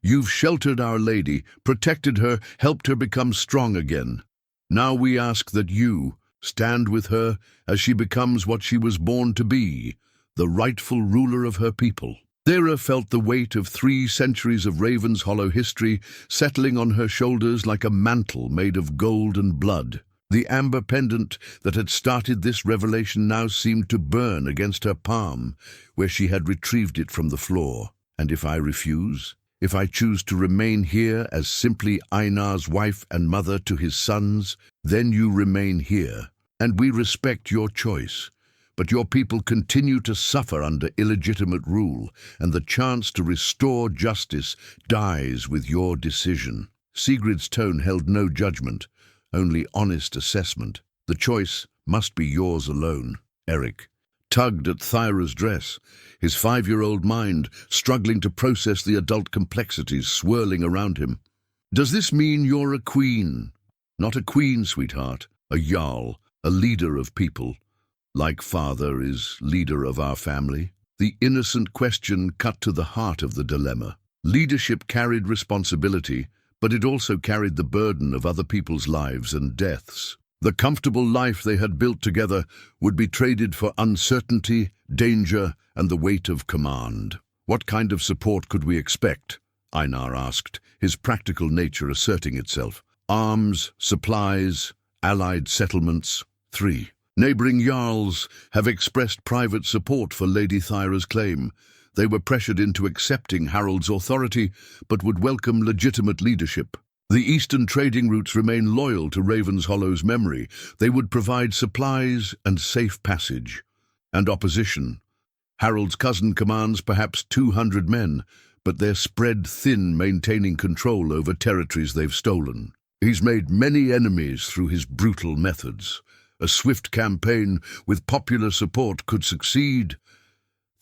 "You've sheltered our lady, protected her, helped her become strong again. Now we ask that you stand with her as she becomes what she was born to be, the rightful ruler of her people." Thyra felt the weight of 3 centuries of Raven's Hollow history settling on her shoulders like a mantle made of gold and blood. The amber pendant that had started this revelation now seemed to burn against her palm, where she had retrieved it from the floor. "And if I refuse? If I choose to remain here as simply Einar's wife and mother to his sons, then you remain here, and we respect your choice. But your people continue to suffer under illegitimate rule, and the chance to restore justice dies with your decision." Sigrid's tone held no judgment, only honest assessment. "The choice must be yours alone." Eric tugged at Thyra's dress, his 5-year-old mind struggling to process the adult complexities swirling around him. "Does this mean you're a queen?" "Not a queen, sweetheart. A jarl, a leader of people. Like father is leader of our family." The innocent question cut to the heart of the dilemma. Leadership carried responsibility, but it also carried the burden of other people's lives and deaths. The comfortable life they had built together would be traded for uncertainty, danger, and the weight of command. "What kind of support could we expect?" Einar asked, his practical nature asserting itself. "Arms, supplies, allied settlements." 3. Neighboring jarls have expressed private support for Lady Thyra's claim. They were pressured into accepting Harold's authority, but would welcome legitimate leadership. The eastern trading routes remain loyal to Raven's Hollow's memory. They would provide supplies and safe passage. And opposition. Harold's cousin commands perhaps 200 men, but they're spread thin, maintaining control over territories they've stolen. He's made many enemies through his brutal methods. A swift campaign with popular support could succeed.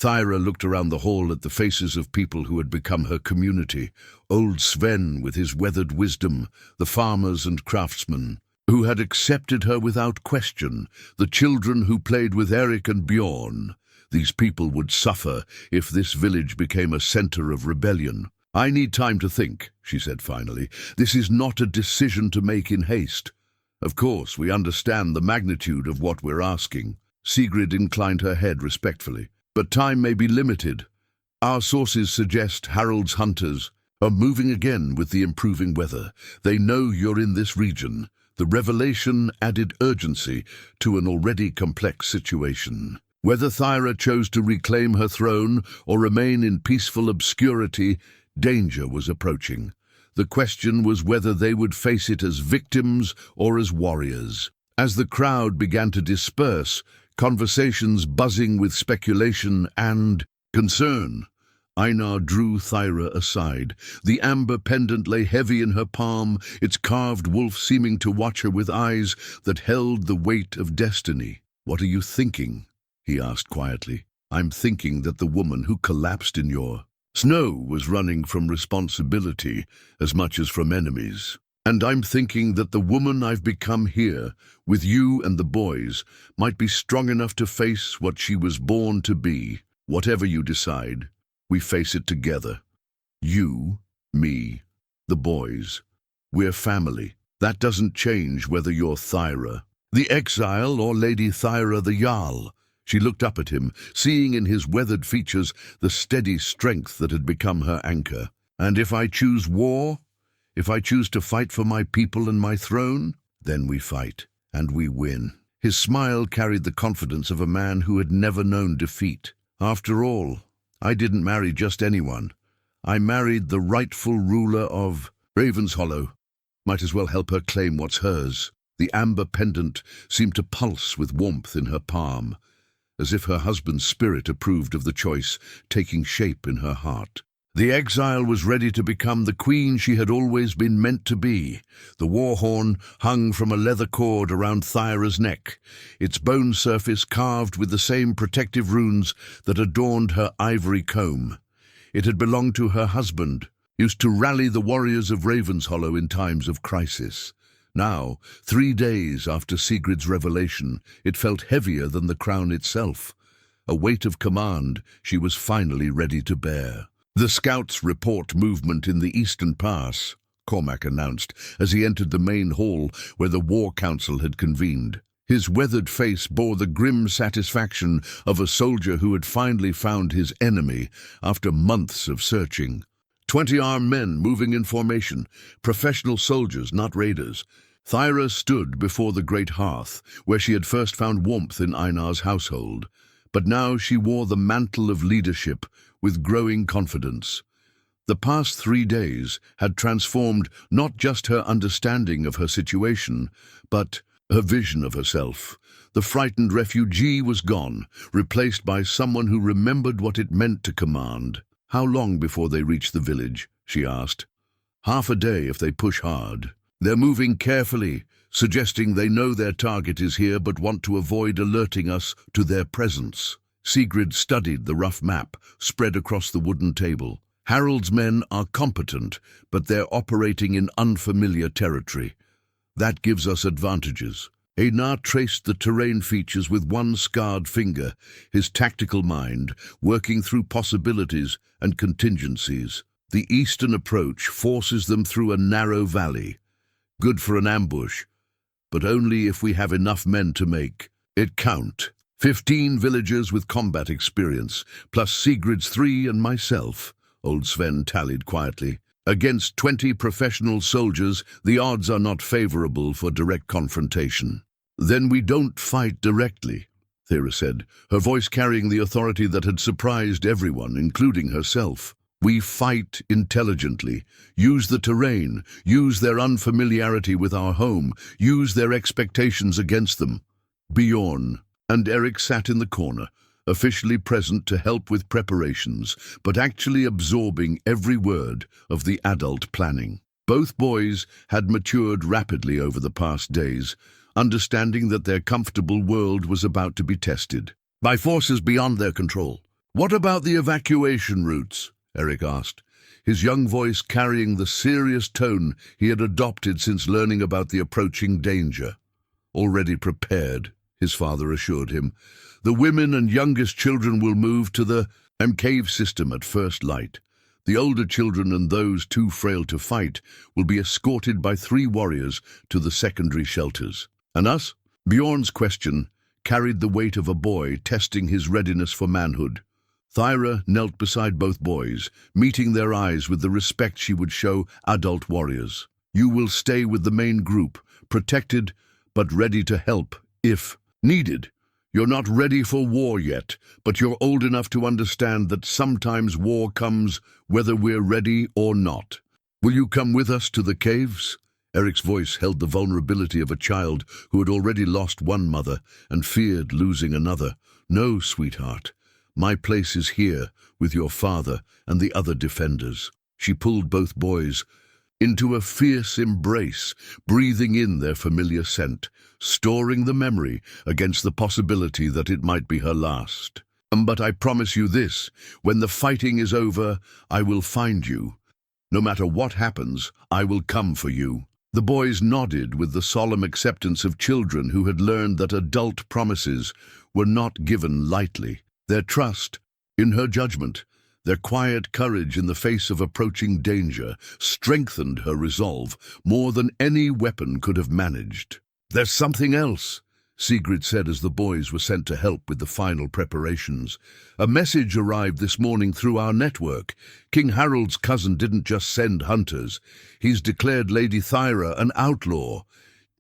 Thyra looked around the hall at the faces of people who had become her community. Old Sven with his weathered wisdom, the farmers and craftsmen, who had accepted her without question, the children who played with Eric and Bjorn. These people would suffer if this village became a center of rebellion. "I need time to think," she said finally. "This is not a decision to make in haste. Of course, we understand the magnitude of what we're asking." Sigrid inclined her head respectfully. "But time may be limited. Our sources suggest Harald's hunters are moving again with the improving weather. They know you're in this region." The revelation added urgency to an already complex situation. Whether Thyra chose to reclaim her throne or remain in peaceful obscurity, danger was approaching. The question was whether they would face it as victims or as warriors. As the crowd began to disperse, conversations buzzing with speculation and concern, Einar drew Thyra aside. The amber pendant lay heavy in her palm, its carved wolf seeming to watch her with eyes that held the weight of destiny. "What are you thinking?" he asked quietly. "I'm thinking that the woman who collapsed in your..." Snow was running from responsibility as much as from enemies. "And I'm thinking that the woman I've become here, with you and the boys, might be strong enough to face what she was born to be. Whatever you decide, we face it together. You, me, the boys. We're family. That doesn't change whether you're Thyra, the exile, or Lady Thyra the Jarl." She looked up at him, seeing in his weathered features the steady strength that had become her anchor. "And if I choose war, if I choose to fight for my people and my throne, then we fight, and we win." His smile carried the confidence of a man who had never known defeat. "After all, I didn't marry just anyone. I married the rightful ruler of Ravenshollow. Might as well help her claim what's hers." The amber pendant seemed to pulse with warmth in her palm, as if her husband's spirit approved of the choice taking shape in her heart. The exile was ready to become the queen she had always been meant to be. The war horn hung from a leather cord around Thyra's neck, its bone surface carved with the same protective runes that adorned her ivory comb. It had belonged to her husband, used to rally the warriors of Ravenshollow in times of crisis. Now, 3 days after Sigrid's revelation, it felt heavier than the crown itself, a weight of command she was finally ready to bear. "The scouts report movement in the eastern pass," Cormac announced as he entered the main hall where the War Council had convened. His weathered face bore the grim satisfaction of a soldier who had finally found his enemy after months of searching. 20 armed men moving in formation, professional soldiers, not raiders. Thyra stood before the great hearth, where she had first found warmth in Einar's household. But now she wore the mantle of leadership with growing confidence. The past 3 days had transformed not just her understanding of her situation, but her vision of herself. The frightened refugee was gone, replaced by someone who remembered what it meant to command. "How long before they reach the village?" she asked. "Half a day if they push hard. They're moving carefully, suggesting they know their target is here but want to avoid alerting us to their presence." Sigrid studied the rough map spread across the wooden table. "Harald's men are competent, but they're operating in unfamiliar territory. That gives us advantages." Einar traced the terrain features with one scarred finger, his tactical mind working through possibilities and contingencies. The eastern approach forces them through a narrow valley. Good for an ambush, but only if we have enough men to make it count. 15 villagers with combat experience, plus Sigrid's 3 and myself, old Sven tallied quietly. Against 20 professional soldiers, the odds are not favorable for direct confrontation. "Then we don't fight directly," Thyra said, her voice carrying the authority that had surprised everyone, including herself. "We fight intelligently, use the terrain, use their unfamiliarity with our home, use their expectations against them." Bjorn and Eric sat in the corner, officially present to help with preparations, but actually absorbing every word of the adult planning. Both boys had matured rapidly over the past days, understanding that their comfortable world was about to be tested by forces beyond their control. "What about the evacuation routes?" Eric asked. his young voice carrying the serious tone he had adopted since learning about the approaching danger. "Already prepared," his father assured him. "The women and youngest children will move to the cave system at first light. The older children and those too frail to fight will be escorted by 3 warriors to the secondary shelters. And us?" Bjorn's question carried the weight of a boy testing his readiness for manhood. Thyra knelt beside both boys, meeting their eyes with the respect she would show adult warriors. "You will stay with the main group, protected but ready to help if needed. You're not ready for war yet, but you're old enough to understand that sometimes war comes whether we're ready or not. Will you come with us to the caves?" Eric's voice held the vulnerability of a child who had already lost one mother and feared losing another. "No, sweetheart. My place is here with your father and the other defenders." She pulled both boys into a fierce embrace, breathing in their familiar scent, storing the memory against the possibility that it might be her last. "But I promise you this, when the fighting is over, I will find you. No matter what happens, I will come for you." The boys nodded with the solemn acceptance of children who had learned that adult promises were not given lightly. Their trust in her judgment, their quiet courage in the face of approaching danger, strengthened her resolve more than any weapon could have managed. "There's something else," Sigrid said as the boys were sent to help with the final preparations. "A message arrived this morning through our network. King Harald's cousin didn't just send hunters. He's declared Lady Thyra an outlaw.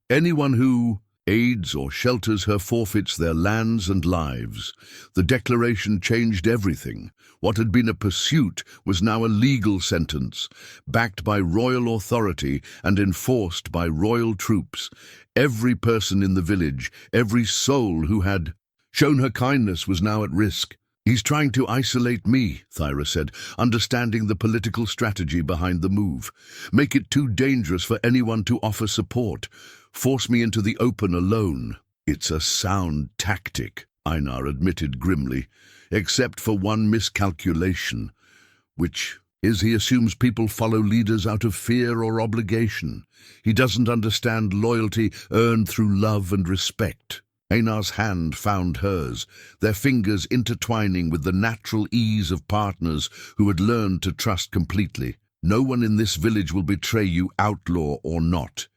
Anyone who aids or shelters her forfeits their lands and lives." The declaration changed everything. What had been a pursuit was now a legal sentence, backed by royal authority and enforced by royal troops. Every person in the village, every soul who had shown her kindness was now at risk. "He's trying to isolate me," Thyra said, understanding the political strategy behind the move. "Make it too dangerous for anyone to offer support. Force me into the open alone." "It's a sound tactic," Einar admitted grimly, "except for one miscalculation, which is he assumes people follow leaders out of fear or obligation. He doesn't understand loyalty earned through love and respect." Einar's hand found hers, their fingers intertwining with the natural ease of partners who had learned to trust completely. "No one in this village will betray you, outlaw or not.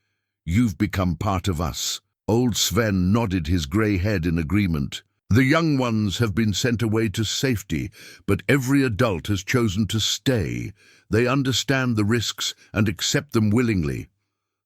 You've become part of us." Old Sven nodded his grey head in agreement. "The young ones have been sent away to safety, but every adult has chosen to stay. They understand the risks and accept them willingly."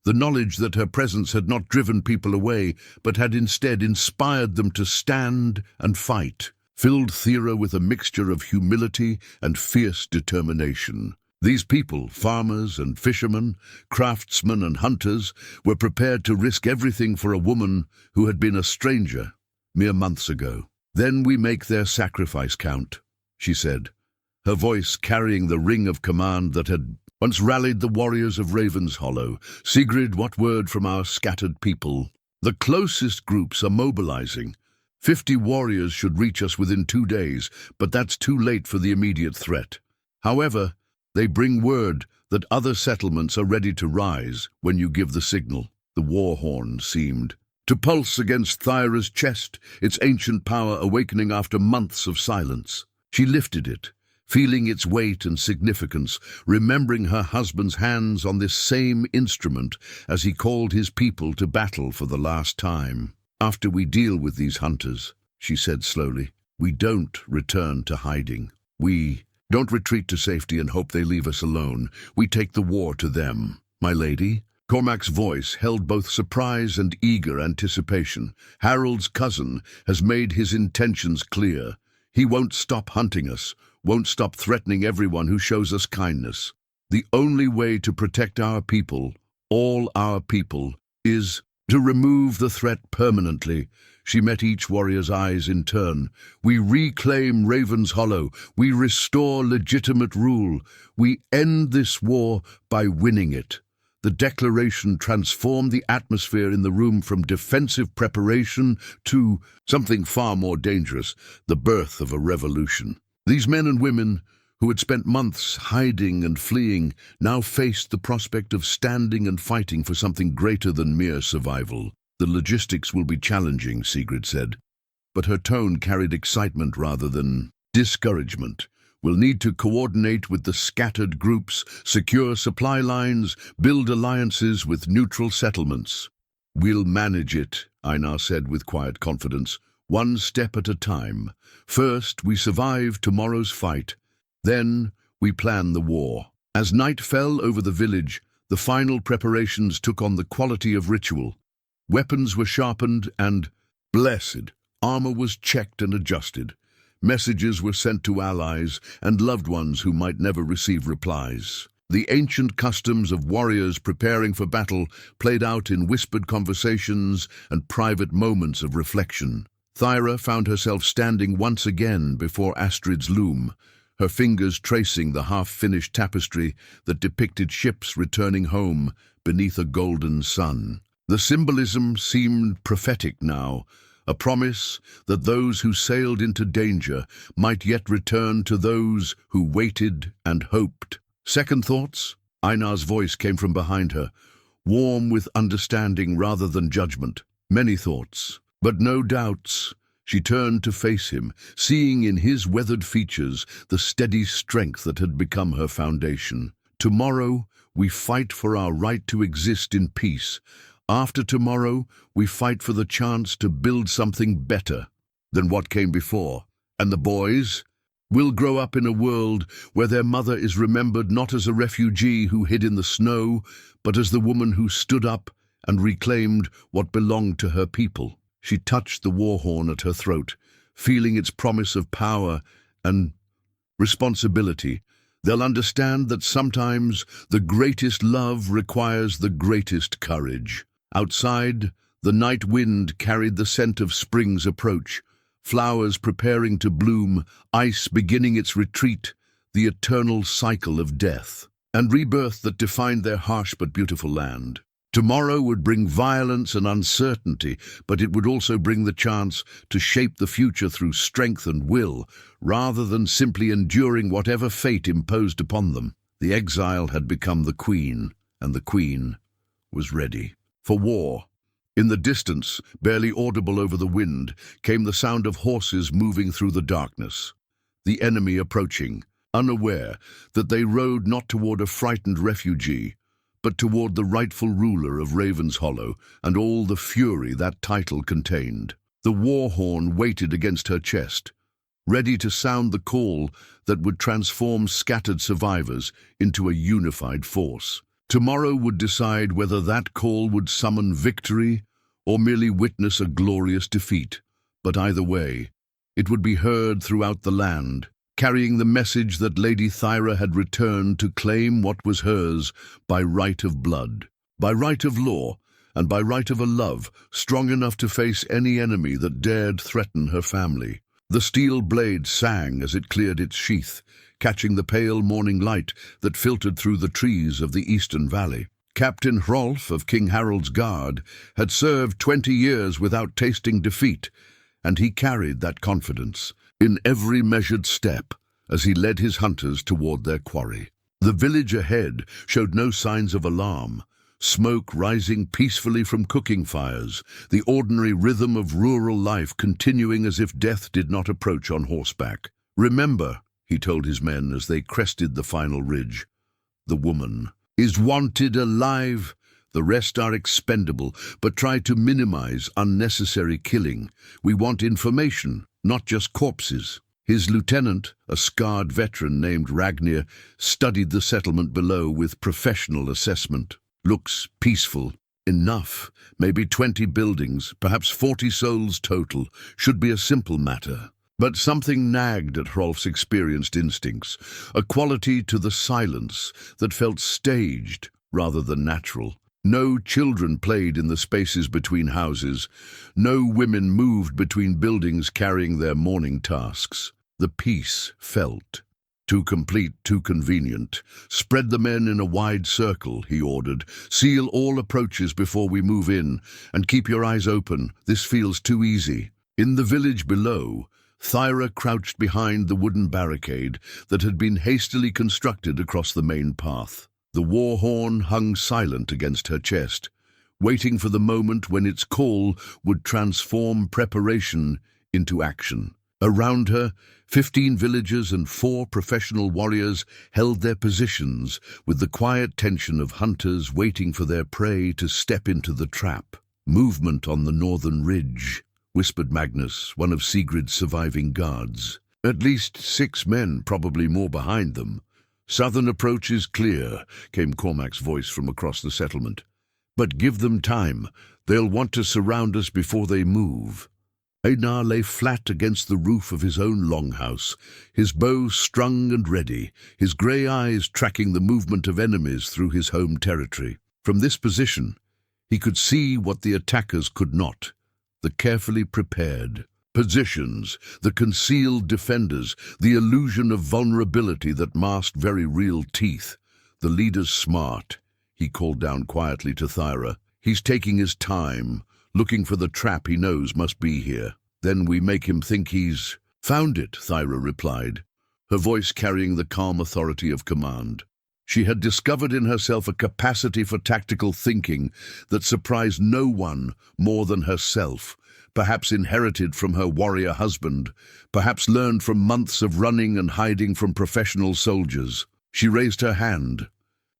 The knowledge that her presence had not driven people away, but had instead inspired them to stand and fight, filled Thyra with a mixture of humility and fierce determination. These people, farmers and fishermen, craftsmen and hunters, were prepared to risk everything for a woman who had been a stranger mere months ago. "Then we make their sacrifice count," she said, her voice carrying the ring of command that had once rallied the warriors of Raven's Hollow. "Sigrid, what word from our scattered people?" "The closest groups are mobilizing. 50 warriors should reach us within 2 days, but that's too late for the immediate threat. However, they bring word that other settlements are ready to rise when you give the signal." The war horn seemed to pulse against Thyra's chest, its ancient power awakening after months of silence. She lifted it, feeling its weight and significance, remembering her husband's hands on this same instrument as he called his people to battle for the last time. "After we deal with these hunters," she said slowly, "we don't return to hiding. We don't retreat to safety and hope they leave us alone. We take the war to them." "My lady?" Cormac's voice held both surprise and eager anticipation. "Harold's cousin has made his intentions clear. He won't stop hunting us, won't stop threatening everyone who shows us kindness. The only way to protect our people, all our people, is to remove the threat permanently." She met each warrior's eyes in turn. "We reclaim Raven's Hollow. We restore legitimate rule. We end this war by winning it." The declaration transformed the atmosphere in the room from defensive preparation to something far more dangerous, the birth of a revolution. These men and women, who had spent months hiding and fleeing, now faced the prospect of standing and fighting for something greater than mere survival. "The logistics will be challenging," Sigrid said, but her tone carried excitement rather than discouragement. "We'll need to coordinate with the scattered groups, secure supply lines, build alliances with neutral settlements." "We'll manage it," Einar said with quiet confidence, "one step at a time. First, we survive tomorrow's fight. Then, we plan the war." As night fell over the village, the final preparations took on the quality of ritual. Weapons were sharpened and, blessed, armor was checked and adjusted. Messages were sent to allies and loved ones who might never receive replies. The ancient customs of warriors preparing for battle played out in whispered conversations and private moments of reflection. Thyra found herself standing once again before Astrid's loom, her fingers tracing the half-finished tapestry that depicted ships returning home beneath a golden sun. The symbolism seemed prophetic now, a promise that those who sailed into danger might yet return to those who waited and hoped. "Second thoughts?" Einar's voice came from behind her, warm with understanding rather than judgment. "Many thoughts, but no doubts." She turned to face him, seeing in his weathered features the steady strength that had become her foundation. "Tomorrow, we fight for our right to exist in peace. After tomorrow, we fight for the chance to build something better than what came before. And the boys will grow up in a world where their mother is remembered not as a refugee who hid in the snow, but as the woman who stood up and reclaimed what belonged to her people." She touched the war horn at her throat, feeling its promise of power and responsibility. "They'll understand that sometimes the greatest love requires the greatest courage." Outside, the night wind carried the scent of spring's approach, flowers preparing to bloom, ice beginning its retreat, the eternal cycle of death and rebirth that defined their harsh but beautiful land. Tomorrow would bring violence and uncertainty, but it would also bring the chance to shape the future through strength and will, rather than simply enduring whatever fate imposed upon them. The exile had become the queen, and the queen was ready for war. In the distance, barely audible over the wind, came the sound of horses moving through the darkness. The enemy approaching, unaware that they rode not toward a frightened refugee, but toward the rightful ruler of Ravenshollow and all the fury that title contained. The war horn waited against her chest, ready to sound the call that would transform scattered survivors into a unified force. Tomorrow would decide whether that call would summon victory or merely witness a glorious defeat. But either way, it would be heard throughout the land, carrying the message that Lady Thyra had returned to claim what was hers by right of blood, by right of law, and by right of a love strong enough to face any enemy that dared threaten her family. The steel blade sang as it cleared its sheath, catching the pale morning light that filtered through the trees of the eastern valley. Captain Hrolf of King Harold's Guard had served 20 years without tasting defeat, and he carried that confidence in every measured step as he led his hunters toward their quarry. The village ahead showed no signs of alarm, smoke rising peacefully from cooking fires, the ordinary rhythm of rural life continuing as if death did not approach on horseback. "Remember," he told his men as they crested the final ridge, "the woman is wanted alive. The rest are expendable, but try to minimize unnecessary killing. We want information, not just corpses." His lieutenant, a scarred veteran named Ragnir, studied the settlement below with professional assessment. "Looks peaceful. Enough. Maybe 20 buildings, perhaps 40 souls total. Should be a simple matter." But something nagged at Hrolf's experienced instincts, a quality to the silence that felt staged rather than natural. No children played in the spaces between houses. No women moved between buildings carrying their morning tasks. The peace felt too complete, too convenient. "Spread the men in a wide circle," he ordered. "Seal all approaches before we move in, and keep your eyes open. This feels too easy." In the village below, Thyra crouched behind the wooden barricade that had been hastily constructed across the main path. The war horn hung silent against her chest, waiting for the moment when its call would transform preparation into action. Around her, 15 villagers and 4 professional warriors held their positions with the quiet tension of hunters waiting for their prey to step into the trap. "Movement on the northern ridge," whispered Magnus, one of Sigrid's surviving guards. "At least 6 men, probably more behind them." "Southern approach is clear," came Cormac's voice from across the settlement. "But give them time. They'll want to surround us before they move." Einar lay flat against the roof of his own longhouse, his bow strung and ready, his grey eyes tracking the movement of enemies through his home territory. From this position, he could see what the attackers could not: the carefully prepared positions, the concealed defenders, the illusion of vulnerability that masked very real teeth. "The leader's smart," he called down quietly to Thyra. "He's taking his time, looking for the trap he knows must be here. Then we make him think he's found it," Thyra replied, her voice carrying the calm authority of command. She had discovered in herself a capacity for tactical thinking that surprised no one more than herself, perhaps inherited from her warrior husband, perhaps learned from months of running and hiding from professional soldiers. She raised her hand,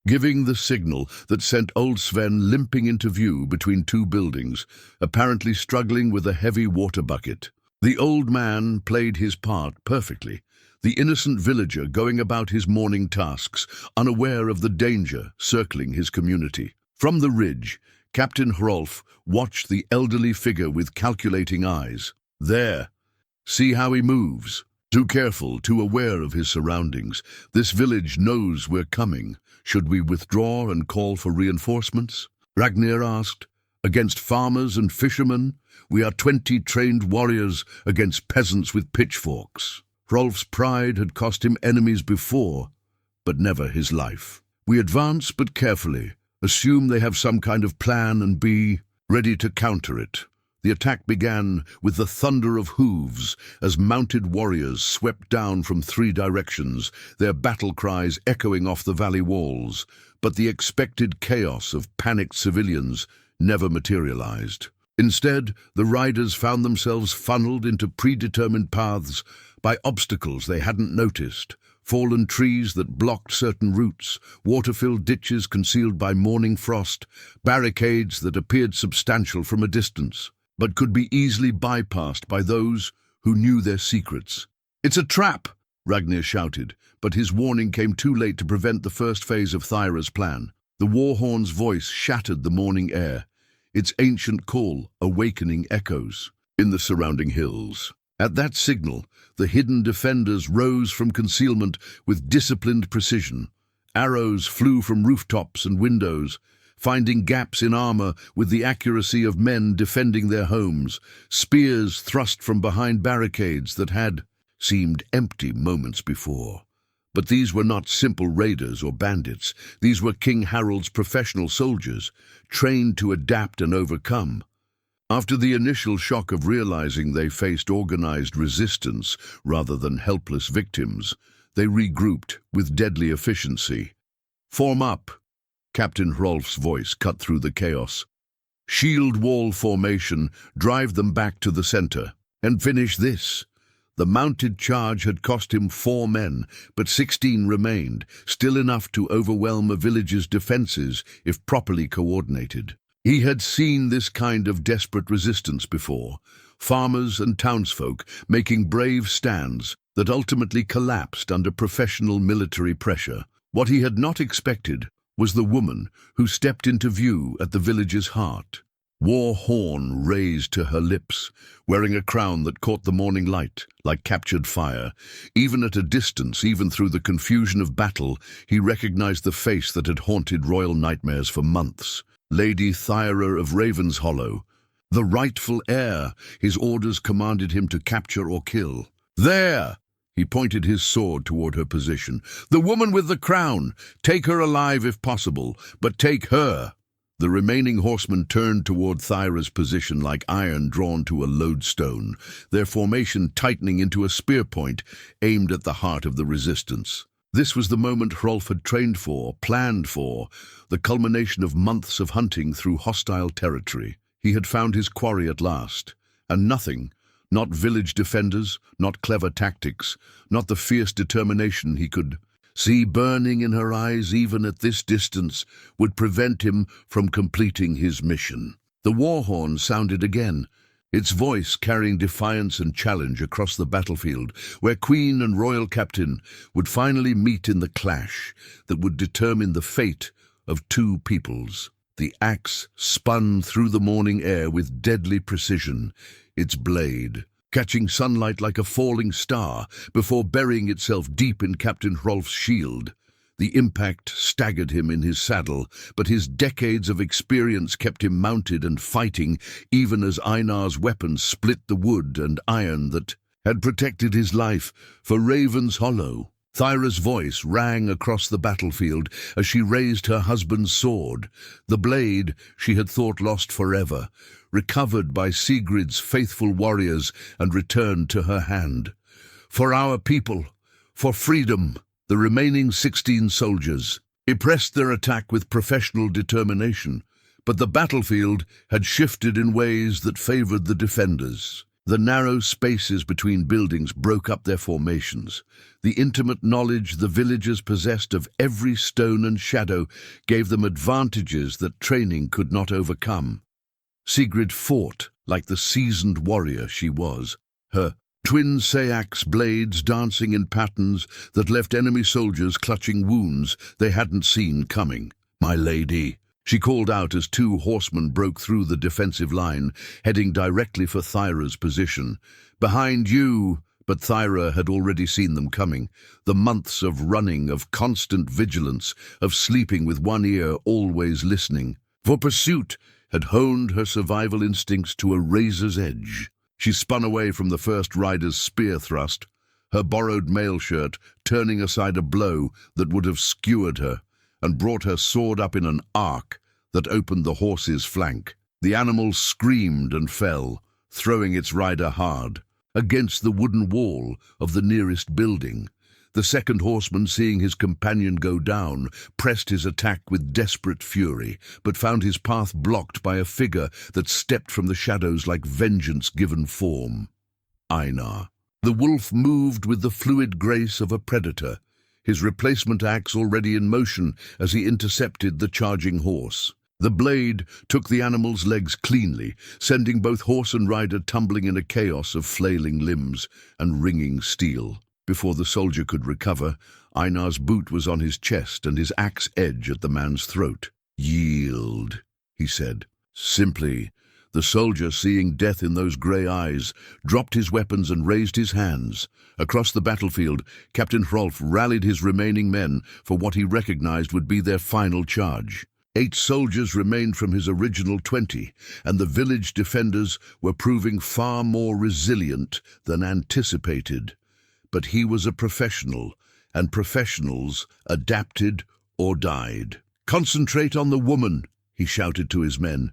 giving the signal that sent old Sven limping into view between 2 buildings, apparently struggling with a heavy water bucket. The old man played his part perfectly, the innocent villager going about his morning tasks, unaware of the danger circling his community. From the ridge, Captain Hrolf watched the elderly figure with calculating eyes. "There, see how he moves. Too careful, too aware of his surroundings. This village knows we're coming. Should we withdraw and call for reinforcements?" Ragnir asked. "Against farmers and fishermen, we are 20 trained warriors against peasants with pitchforks." Hrolf's pride had cost him enemies before, but never his life. "We advance, but carefully. Assume they have some kind of plan and be ready to counter it." The attack began with the thunder of hooves as mounted warriors swept down from 3 directions, their battle cries echoing off the valley walls. But the expected chaos of panicked civilians never materialized. Instead, the riders found themselves funneled into predetermined paths by obstacles they hadn't noticed: fallen trees that blocked certain routes, water-filled ditches concealed by morning frost, barricades that appeared substantial from a distance, but could be easily bypassed by those who knew their secrets. "It's a trap!" Ragnir shouted, but his warning came too late to prevent the first phase of Thyra's plan. The warhorn's voice shattered the morning air, its ancient call awakening echoes in the surrounding hills. At that signal, the hidden defenders rose from concealment with disciplined precision. Arrows flew from rooftops and windows, finding gaps in armor with the accuracy of men defending their homes. Spears thrust from behind barricades that had seemed empty moments before. But these were not simple raiders or bandits. These were King Harald's professional soldiers, trained to adapt and overcome. After the initial shock of realizing they faced organized resistance rather than helpless victims, they regrouped with deadly efficiency. "Form up!" Captain Hrolf's voice cut through the chaos. "Shield wall formation, drive them back to the center. And finish this." The mounted charge had cost him 4 men, but 16 remained, still enough to overwhelm a village's defenses if properly coordinated. He had seen this kind of desperate resistance before, farmers and townsfolk making brave stands that ultimately collapsed under professional military pressure. What he had not expected was the woman who stepped into view at the village's heart. War horn raised to her lips, wearing a crown that caught the morning light like captured fire. Even at a distance, even through the confusion of battle, he recognized the face that had haunted royal nightmares for months. Lady Thyra of Ravenshollow, the rightful heir his orders commanded him to capture or kill. "There!" He pointed his sword toward her position. "The woman with the crown! Take her alive if possible, but take her!" The remaining horsemen turned toward Thyra's position like iron drawn to a lodestone, their formation tightening into a spear point aimed at the heart of the resistance. This was the moment Hrolf had trained for, planned for, the culmination of months of hunting through hostile territory. He had found his quarry at last, and nothing, not village defenders, not clever tactics, not the fierce determination he could see burning in her eyes even at this distance, would prevent him from completing his mission. The war horn sounded again, its voice carrying defiance and challenge across the battlefield, where queen and royal captain would finally meet in the clash that would determine the fate of two peoples. The axe spun through the morning air with deadly precision, its blade catching sunlight like a falling star before burying itself deep in Captain Hrolf's shield. The impact staggered him in his saddle, but his decades of experience kept him mounted and fighting, even as Einar's weapons split the wood and iron that had protected his life for Raven's Hollow. Thyra's voice rang across the battlefield as she raised her husband's sword, the blade she had thought lost forever, recovered by Sigrid's faithful warriors and returned to her hand. For our people, for freedom, the remaining 16 soldiers pressed their attack with professional determination, but the battlefield had shifted in ways that favored the defenders. The narrow spaces between buildings broke up their formations. The intimate knowledge the villagers possessed of every stone and shadow gave them advantages that training could not overcome. Sigrid fought like the seasoned warrior she was, her twin sayax blades dancing in patterns that left enemy soldiers clutching wounds they hadn't seen coming. "My lady," she called out as two horsemen broke through the defensive line, heading directly for Thyra's position. "Behind you," but Thyra had already seen them coming. The months of running, of constant vigilance, of sleeping with one ear always listening for pursuit, had honed her survival instincts to a razor's edge. She spun away from the first rider's spear thrust, her borrowed mail shirt turning aside a blow that would have skewered her, and brought her sword up in an arc that opened the horse's flank. The animal screamed and fell, throwing its rider hard against the wooden wall of the nearest building. The second horseman, seeing his companion go down, pressed his attack with desperate fury, but found his path blocked by a figure that stepped from the shadows like vengeance given form. Einar. The wolf moved with the fluid grace of a predator, his replacement axe already in motion as he intercepted the charging horse. The blade took the animal's legs cleanly, sending both horse and rider tumbling in a chaos of flailing limbs and ringing steel. Before the soldier could recover, Einar's boot was on his chest and his axe edge at the man's throat. "Yield," he said. Simply, the soldier, seeing death in those grey eyes, dropped his weapons and raised his hands. Across the battlefield, Captain Hrolf rallied his remaining men for what he recognized would be their final charge. 8 soldiers remained from his original 20, and the village defenders were proving far more resilient than anticipated. But he was a professional, and professionals adapted or died. "Concentrate on the woman," he shouted to his men.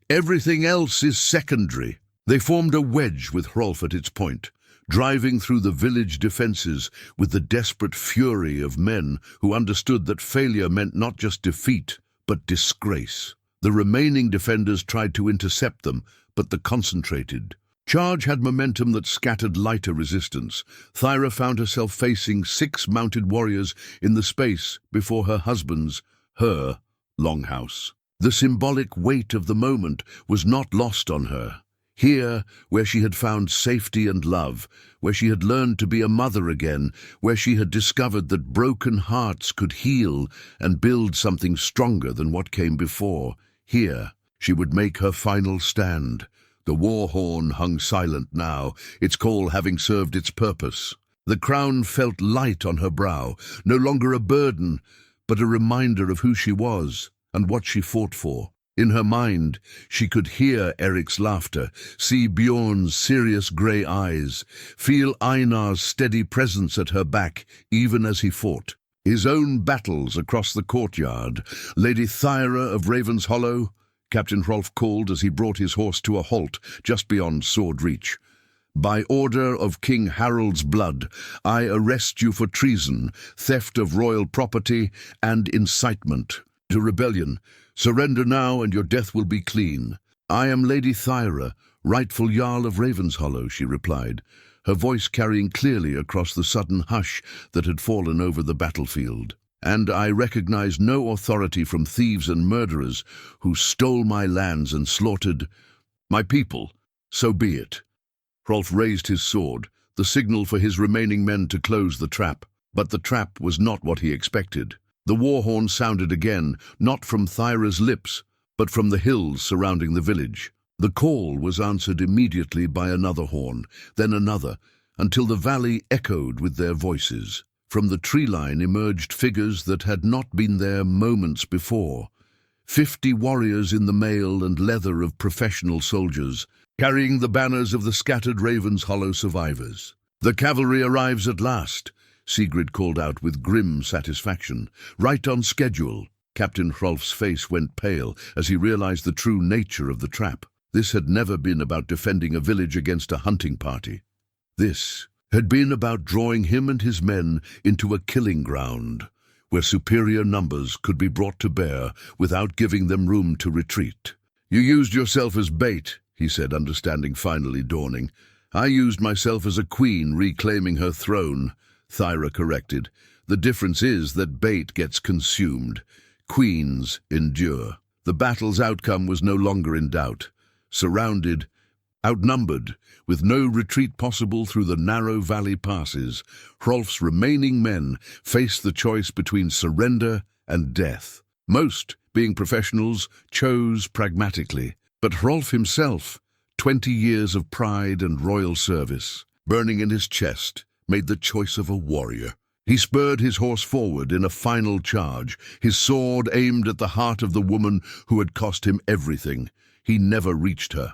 "Everything else is secondary." They formed a wedge with Hrolf at its point, driving through the village defenses with the desperate fury of men who understood that failure meant not just defeat, but disgrace. The remaining defenders tried to intercept them, but the concentrated charge had momentum that scattered lighter resistance. Thyra found herself facing 6 mounted warriors in the space before her husband's, her, longhouse. The symbolic weight of the moment was not lost on her. Here, where she had found safety and love, where she had learned to be a mother again, where she had discovered that broken hearts could heal and build something stronger than what came before, here she would make her final stand. The war horn hung silent now, its call having served its purpose. The crown felt light on her brow, no longer a burden, but a reminder of who she was and what she fought for. In her mind, she could hear Eric's laughter, see Bjorn's serious grey eyes, feel Einar's steady presence at her back even as he fought. His own battles across the courtyard. Lady Thyra of Raven's Hollow, Captain Hrolf called as he brought his horse to a halt just beyond sword reach. By order of King Harold's blood, I arrest you for treason, theft of royal property, and incitement to rebellion. Surrender now, and your death will be clean. I am Lady Thyra, rightful Jarl of Ravenshollow, she replied, her voice carrying clearly across the sudden hush that had fallen over the battlefield. And I recognize no authority from thieves and murderers who stole my lands and slaughtered my people. So be it. Hrolf raised his sword, the signal for his remaining men to close the trap. But the trap was not what he expected. The war horn sounded again, not from Thyra's lips, but from the hills surrounding the village. The call was answered immediately by another horn, then another, until the valley echoed with their voices. From the tree line emerged figures that had not been there moments before. 50 warriors in the mail and leather of professional soldiers, carrying the banners of the scattered Raven's Hollow survivors. The cavalry arrives at last, Sigrid called out with grim satisfaction. Right on schedule. Captain Hrolf's face went pale as he realized the true nature of the trap. This had never been about defending a village against a hunting party. This had been about drawing him and his men into a killing ground, where superior numbers could be brought to bear without giving them room to retreat. You used yourself as bait, he said, understanding finally dawning. I used myself as a queen reclaiming her throne, Thyra corrected. The difference is that bait gets consumed. Queens endure. The battle's outcome was no longer in doubt. Surrounded, outnumbered, with no retreat possible through the narrow valley passes, Hrolf's remaining men faced the choice between surrender and death. Most, being professionals, chose pragmatically. But Hrolf himself, 20 years of pride and royal service, burning in his chest, made the choice of a warrior. He spurred his horse forward in a final charge, his sword aimed at the heart of the woman who had cost him everything. He never reached her.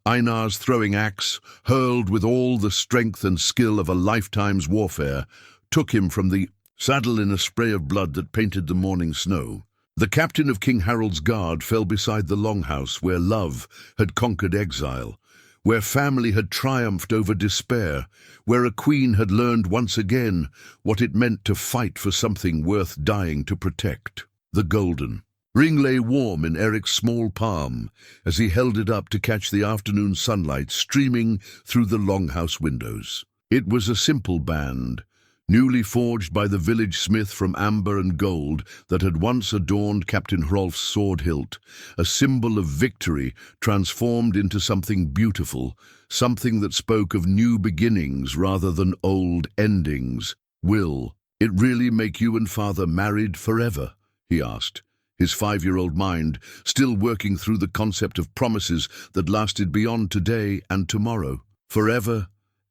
Einar's throwing axe, hurled with all the strength and skill of a lifetime's warfare, took him from the saddle in a spray of blood that painted the morning snow. The captain of King Harold's guard fell beside the longhouse where love had conquered exile, where family had triumphed over despair, where a queen had learned once again what it meant to fight for something worth dying to protect. The golden ring lay warm in Eric's small palm as he held it up to catch the afternoon sunlight streaming through the longhouse windows. It was a simple band, newly forged by the village smith from amber and gold that had once adorned Captain Hrolf's sword hilt, a symbol of victory transformed into something beautiful, something that spoke of new beginnings rather than old endings. Will it really make you and father married forever? He asked, his 5-year-old mind still working through the concept of promises that lasted beyond today and tomorrow. Forever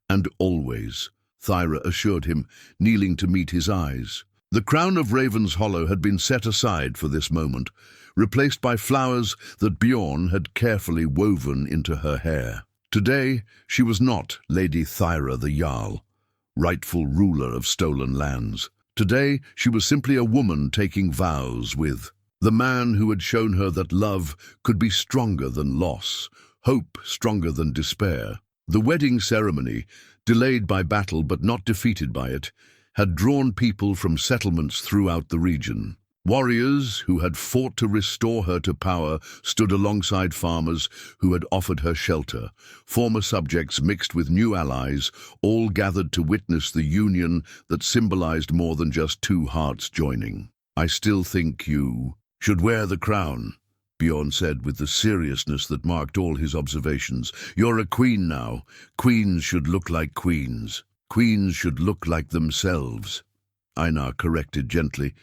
and always, Thyra assured him, kneeling to meet his eyes. The crown of Raven's Hollow had been set aside for this moment, replaced by flowers that Bjorn had carefully woven into her hair. Today, she was not Lady Thyra the Jarl, rightful ruler of stolen lands. Today, she was simply a woman taking vows with the man who had shown her that love could be stronger than loss, hope stronger than despair. The wedding ceremony, delayed by battle but not defeated by it, had drawn people from settlements throughout the region. Warriors who had fought to restore her to power stood alongside farmers who had offered her shelter, former subjects mixed with new allies, all gathered to witness the union that symbolized more than just two hearts joining. I still think you should wear the crown, Bjorn said with the seriousness that marked all his observations. You're a queen now. Queens should look like queens. Queens should look like themselves, Einar corrected gently,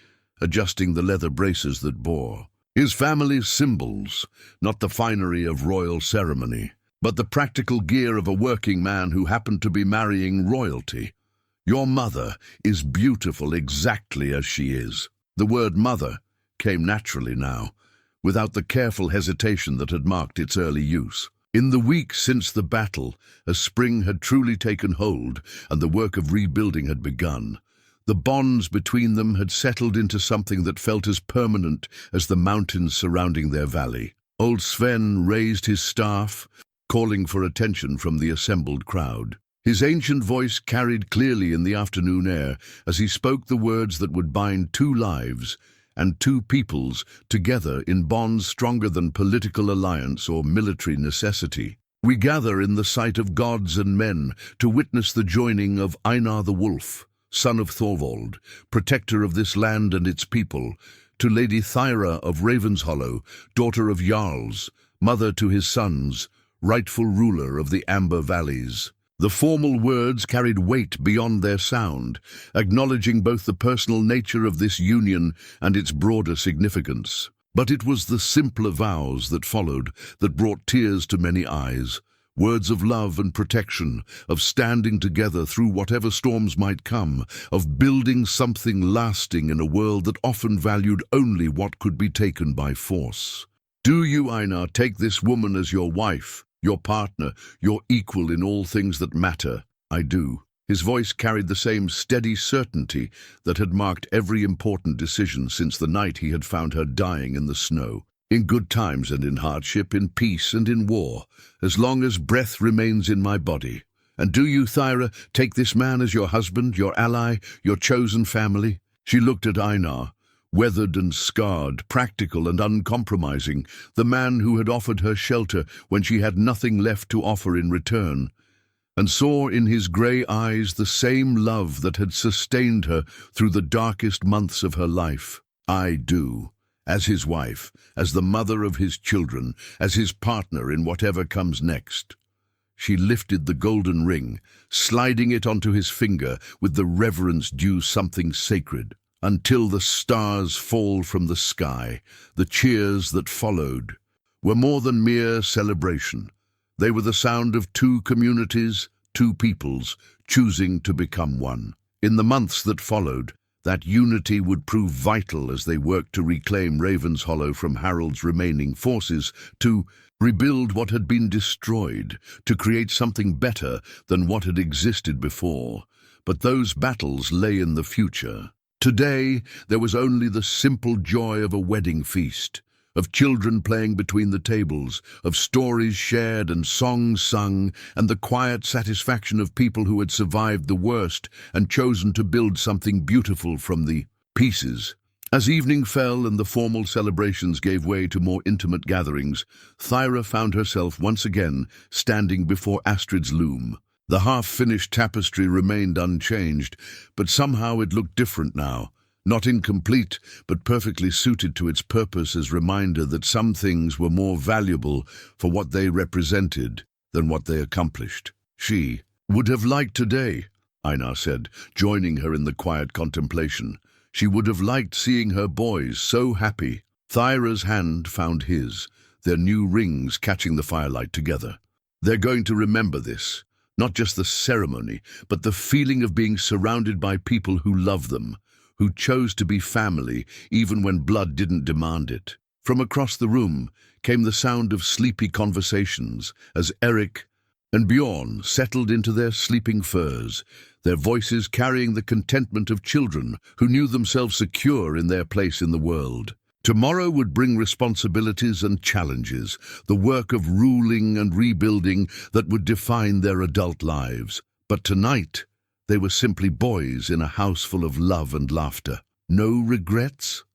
adjusting the leather braces that bore. His family's symbols, not the finery of royal ceremony, but the practical gear of a working man who happened to be marrying royalty. Your mother is beautiful exactly as she is. The word mother came naturally now, without the careful hesitation that had marked its early use. In the weeks since the battle, a spring had truly taken hold and the work of rebuilding had begun. The bonds between them had settled into something that felt as permanent as the mountains surrounding their valley. Old Sven raised his staff, calling for attention from the assembled crowd. His ancient voice carried clearly in the afternoon air as he spoke the words that would bind two lives and two peoples together in bonds stronger than political alliance or military necessity. We gather in the sight of gods and men to witness the joining of Einar the Wolf, son of Thorvald, protector of this land and its people, to Lady Thyra of Ravenshollow, daughter of Jarls, mother to his sons, rightful ruler of the Amber Valleys. The formal words carried weight beyond their sound, acknowledging both the personal nature of this union and its broader significance. But it was the simpler vows that followed that brought tears to many eyes, words of love and protection, of standing together through whatever storms might come, of building something lasting in a world that often valued only what could be taken by force. Do you, Einar, take this woman as your wife, your partner, your equal in all things that matter? I do. His voice carried the same steady certainty that had marked every important decision since the night he had found her dying in the snow. In good times and in hardship, in peace and in war, as long as breath remains in my body. And do you, Thyra, take this man as your husband, your ally, your chosen family? She looked at Einar, weathered and scarred, practical and uncompromising, the man who had offered her shelter when she had nothing left to offer in return, and saw in his grey eyes the same love that had sustained her through the darkest months of her life. I do, as his wife, as the mother of his children, as his partner in whatever comes next. She lifted the golden ring, sliding it onto his finger with the reverence due something sacred. Until the stars fall from the sky, the cheers that followed were more than mere celebration. They were the sound of two communities, two peoples, choosing to become one. In the months that followed, that unity would prove vital as they worked to reclaim Ravenshollow from Harold's remaining forces, to rebuild what had been destroyed, to create something better than what had existed before. But those battles lay in the future. Today, there was only the simple joy of a wedding feast, of children playing between the tables, of stories shared and songs sung, and the quiet satisfaction of people who had survived the worst and chosen to build something beautiful from the pieces. As evening fell and the formal celebrations gave way to more intimate gatherings, Thyra found herself once again standing before Astrid's loom. The half-finished tapestry remained unchanged, but somehow it looked different now. Not incomplete, but perfectly suited to its purpose as reminder that some things were more valuable for what they represented than what they accomplished. She would have liked today, Einar said, joining her in the quiet contemplation. She would have liked seeing her boys so happy. Thyra's hand found his, their new rings catching the firelight together. They're going to remember this. Not just the ceremony, but the feeling of being surrounded by people who love them, who chose to be family even when blood didn't demand it. From across the room came the sound of sleepy conversations as Eric and Bjorn settled into their sleeping furs, their voices carrying the contentment of children who knew themselves secure in their place in the world. Tomorrow would bring responsibilities and challenges, the work of ruling and rebuilding that would define their adult lives. But tonight, they were simply boys in a house full of love and laughter. No regrets?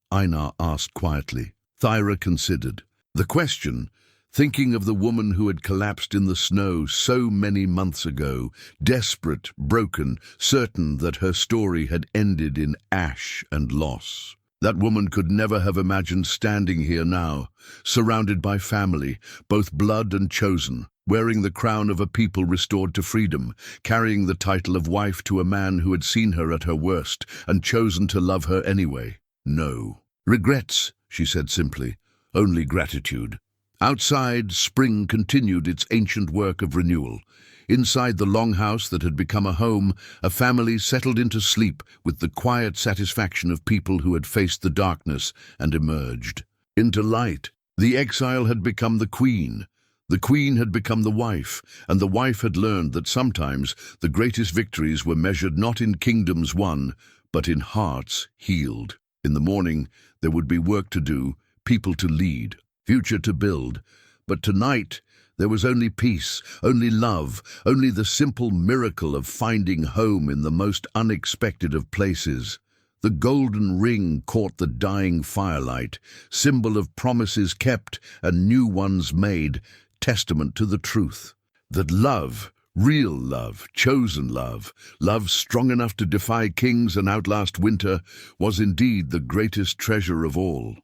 Einar asked quietly. Thyra considered the question, thinking of the woman who had collapsed in the snow so many months ago, desperate, broken, certain that her story had ended in ash and loss. That woman could never have imagined standing here now, surrounded by family, both blood and chosen, wearing the crown of a people restored to freedom, carrying the title of wife to a man who had seen her at her worst and chosen to love her anyway. No. Regrets, she said simply, only gratitude. Outside, spring continued its ancient work of renewal. Inside the longhouse that had become a home, a family settled into sleep with the quiet satisfaction of people who had faced the darkness and emerged into light. The exile had become the queen, The queen had become the wife, and the wife had learned that sometimes the greatest victories were measured not in kingdoms won, but in hearts healed. In the morning, there would be work to do, people to lead, future to build. But tonight, there was only peace, only love, only the simple miracle of finding home in the most unexpected of places. The golden ring caught the dying firelight, symbol of promises kept and new ones made, testament to the truth that love, real love, chosen love, love strong enough to defy kings and outlast winter, was indeed the greatest treasure of all.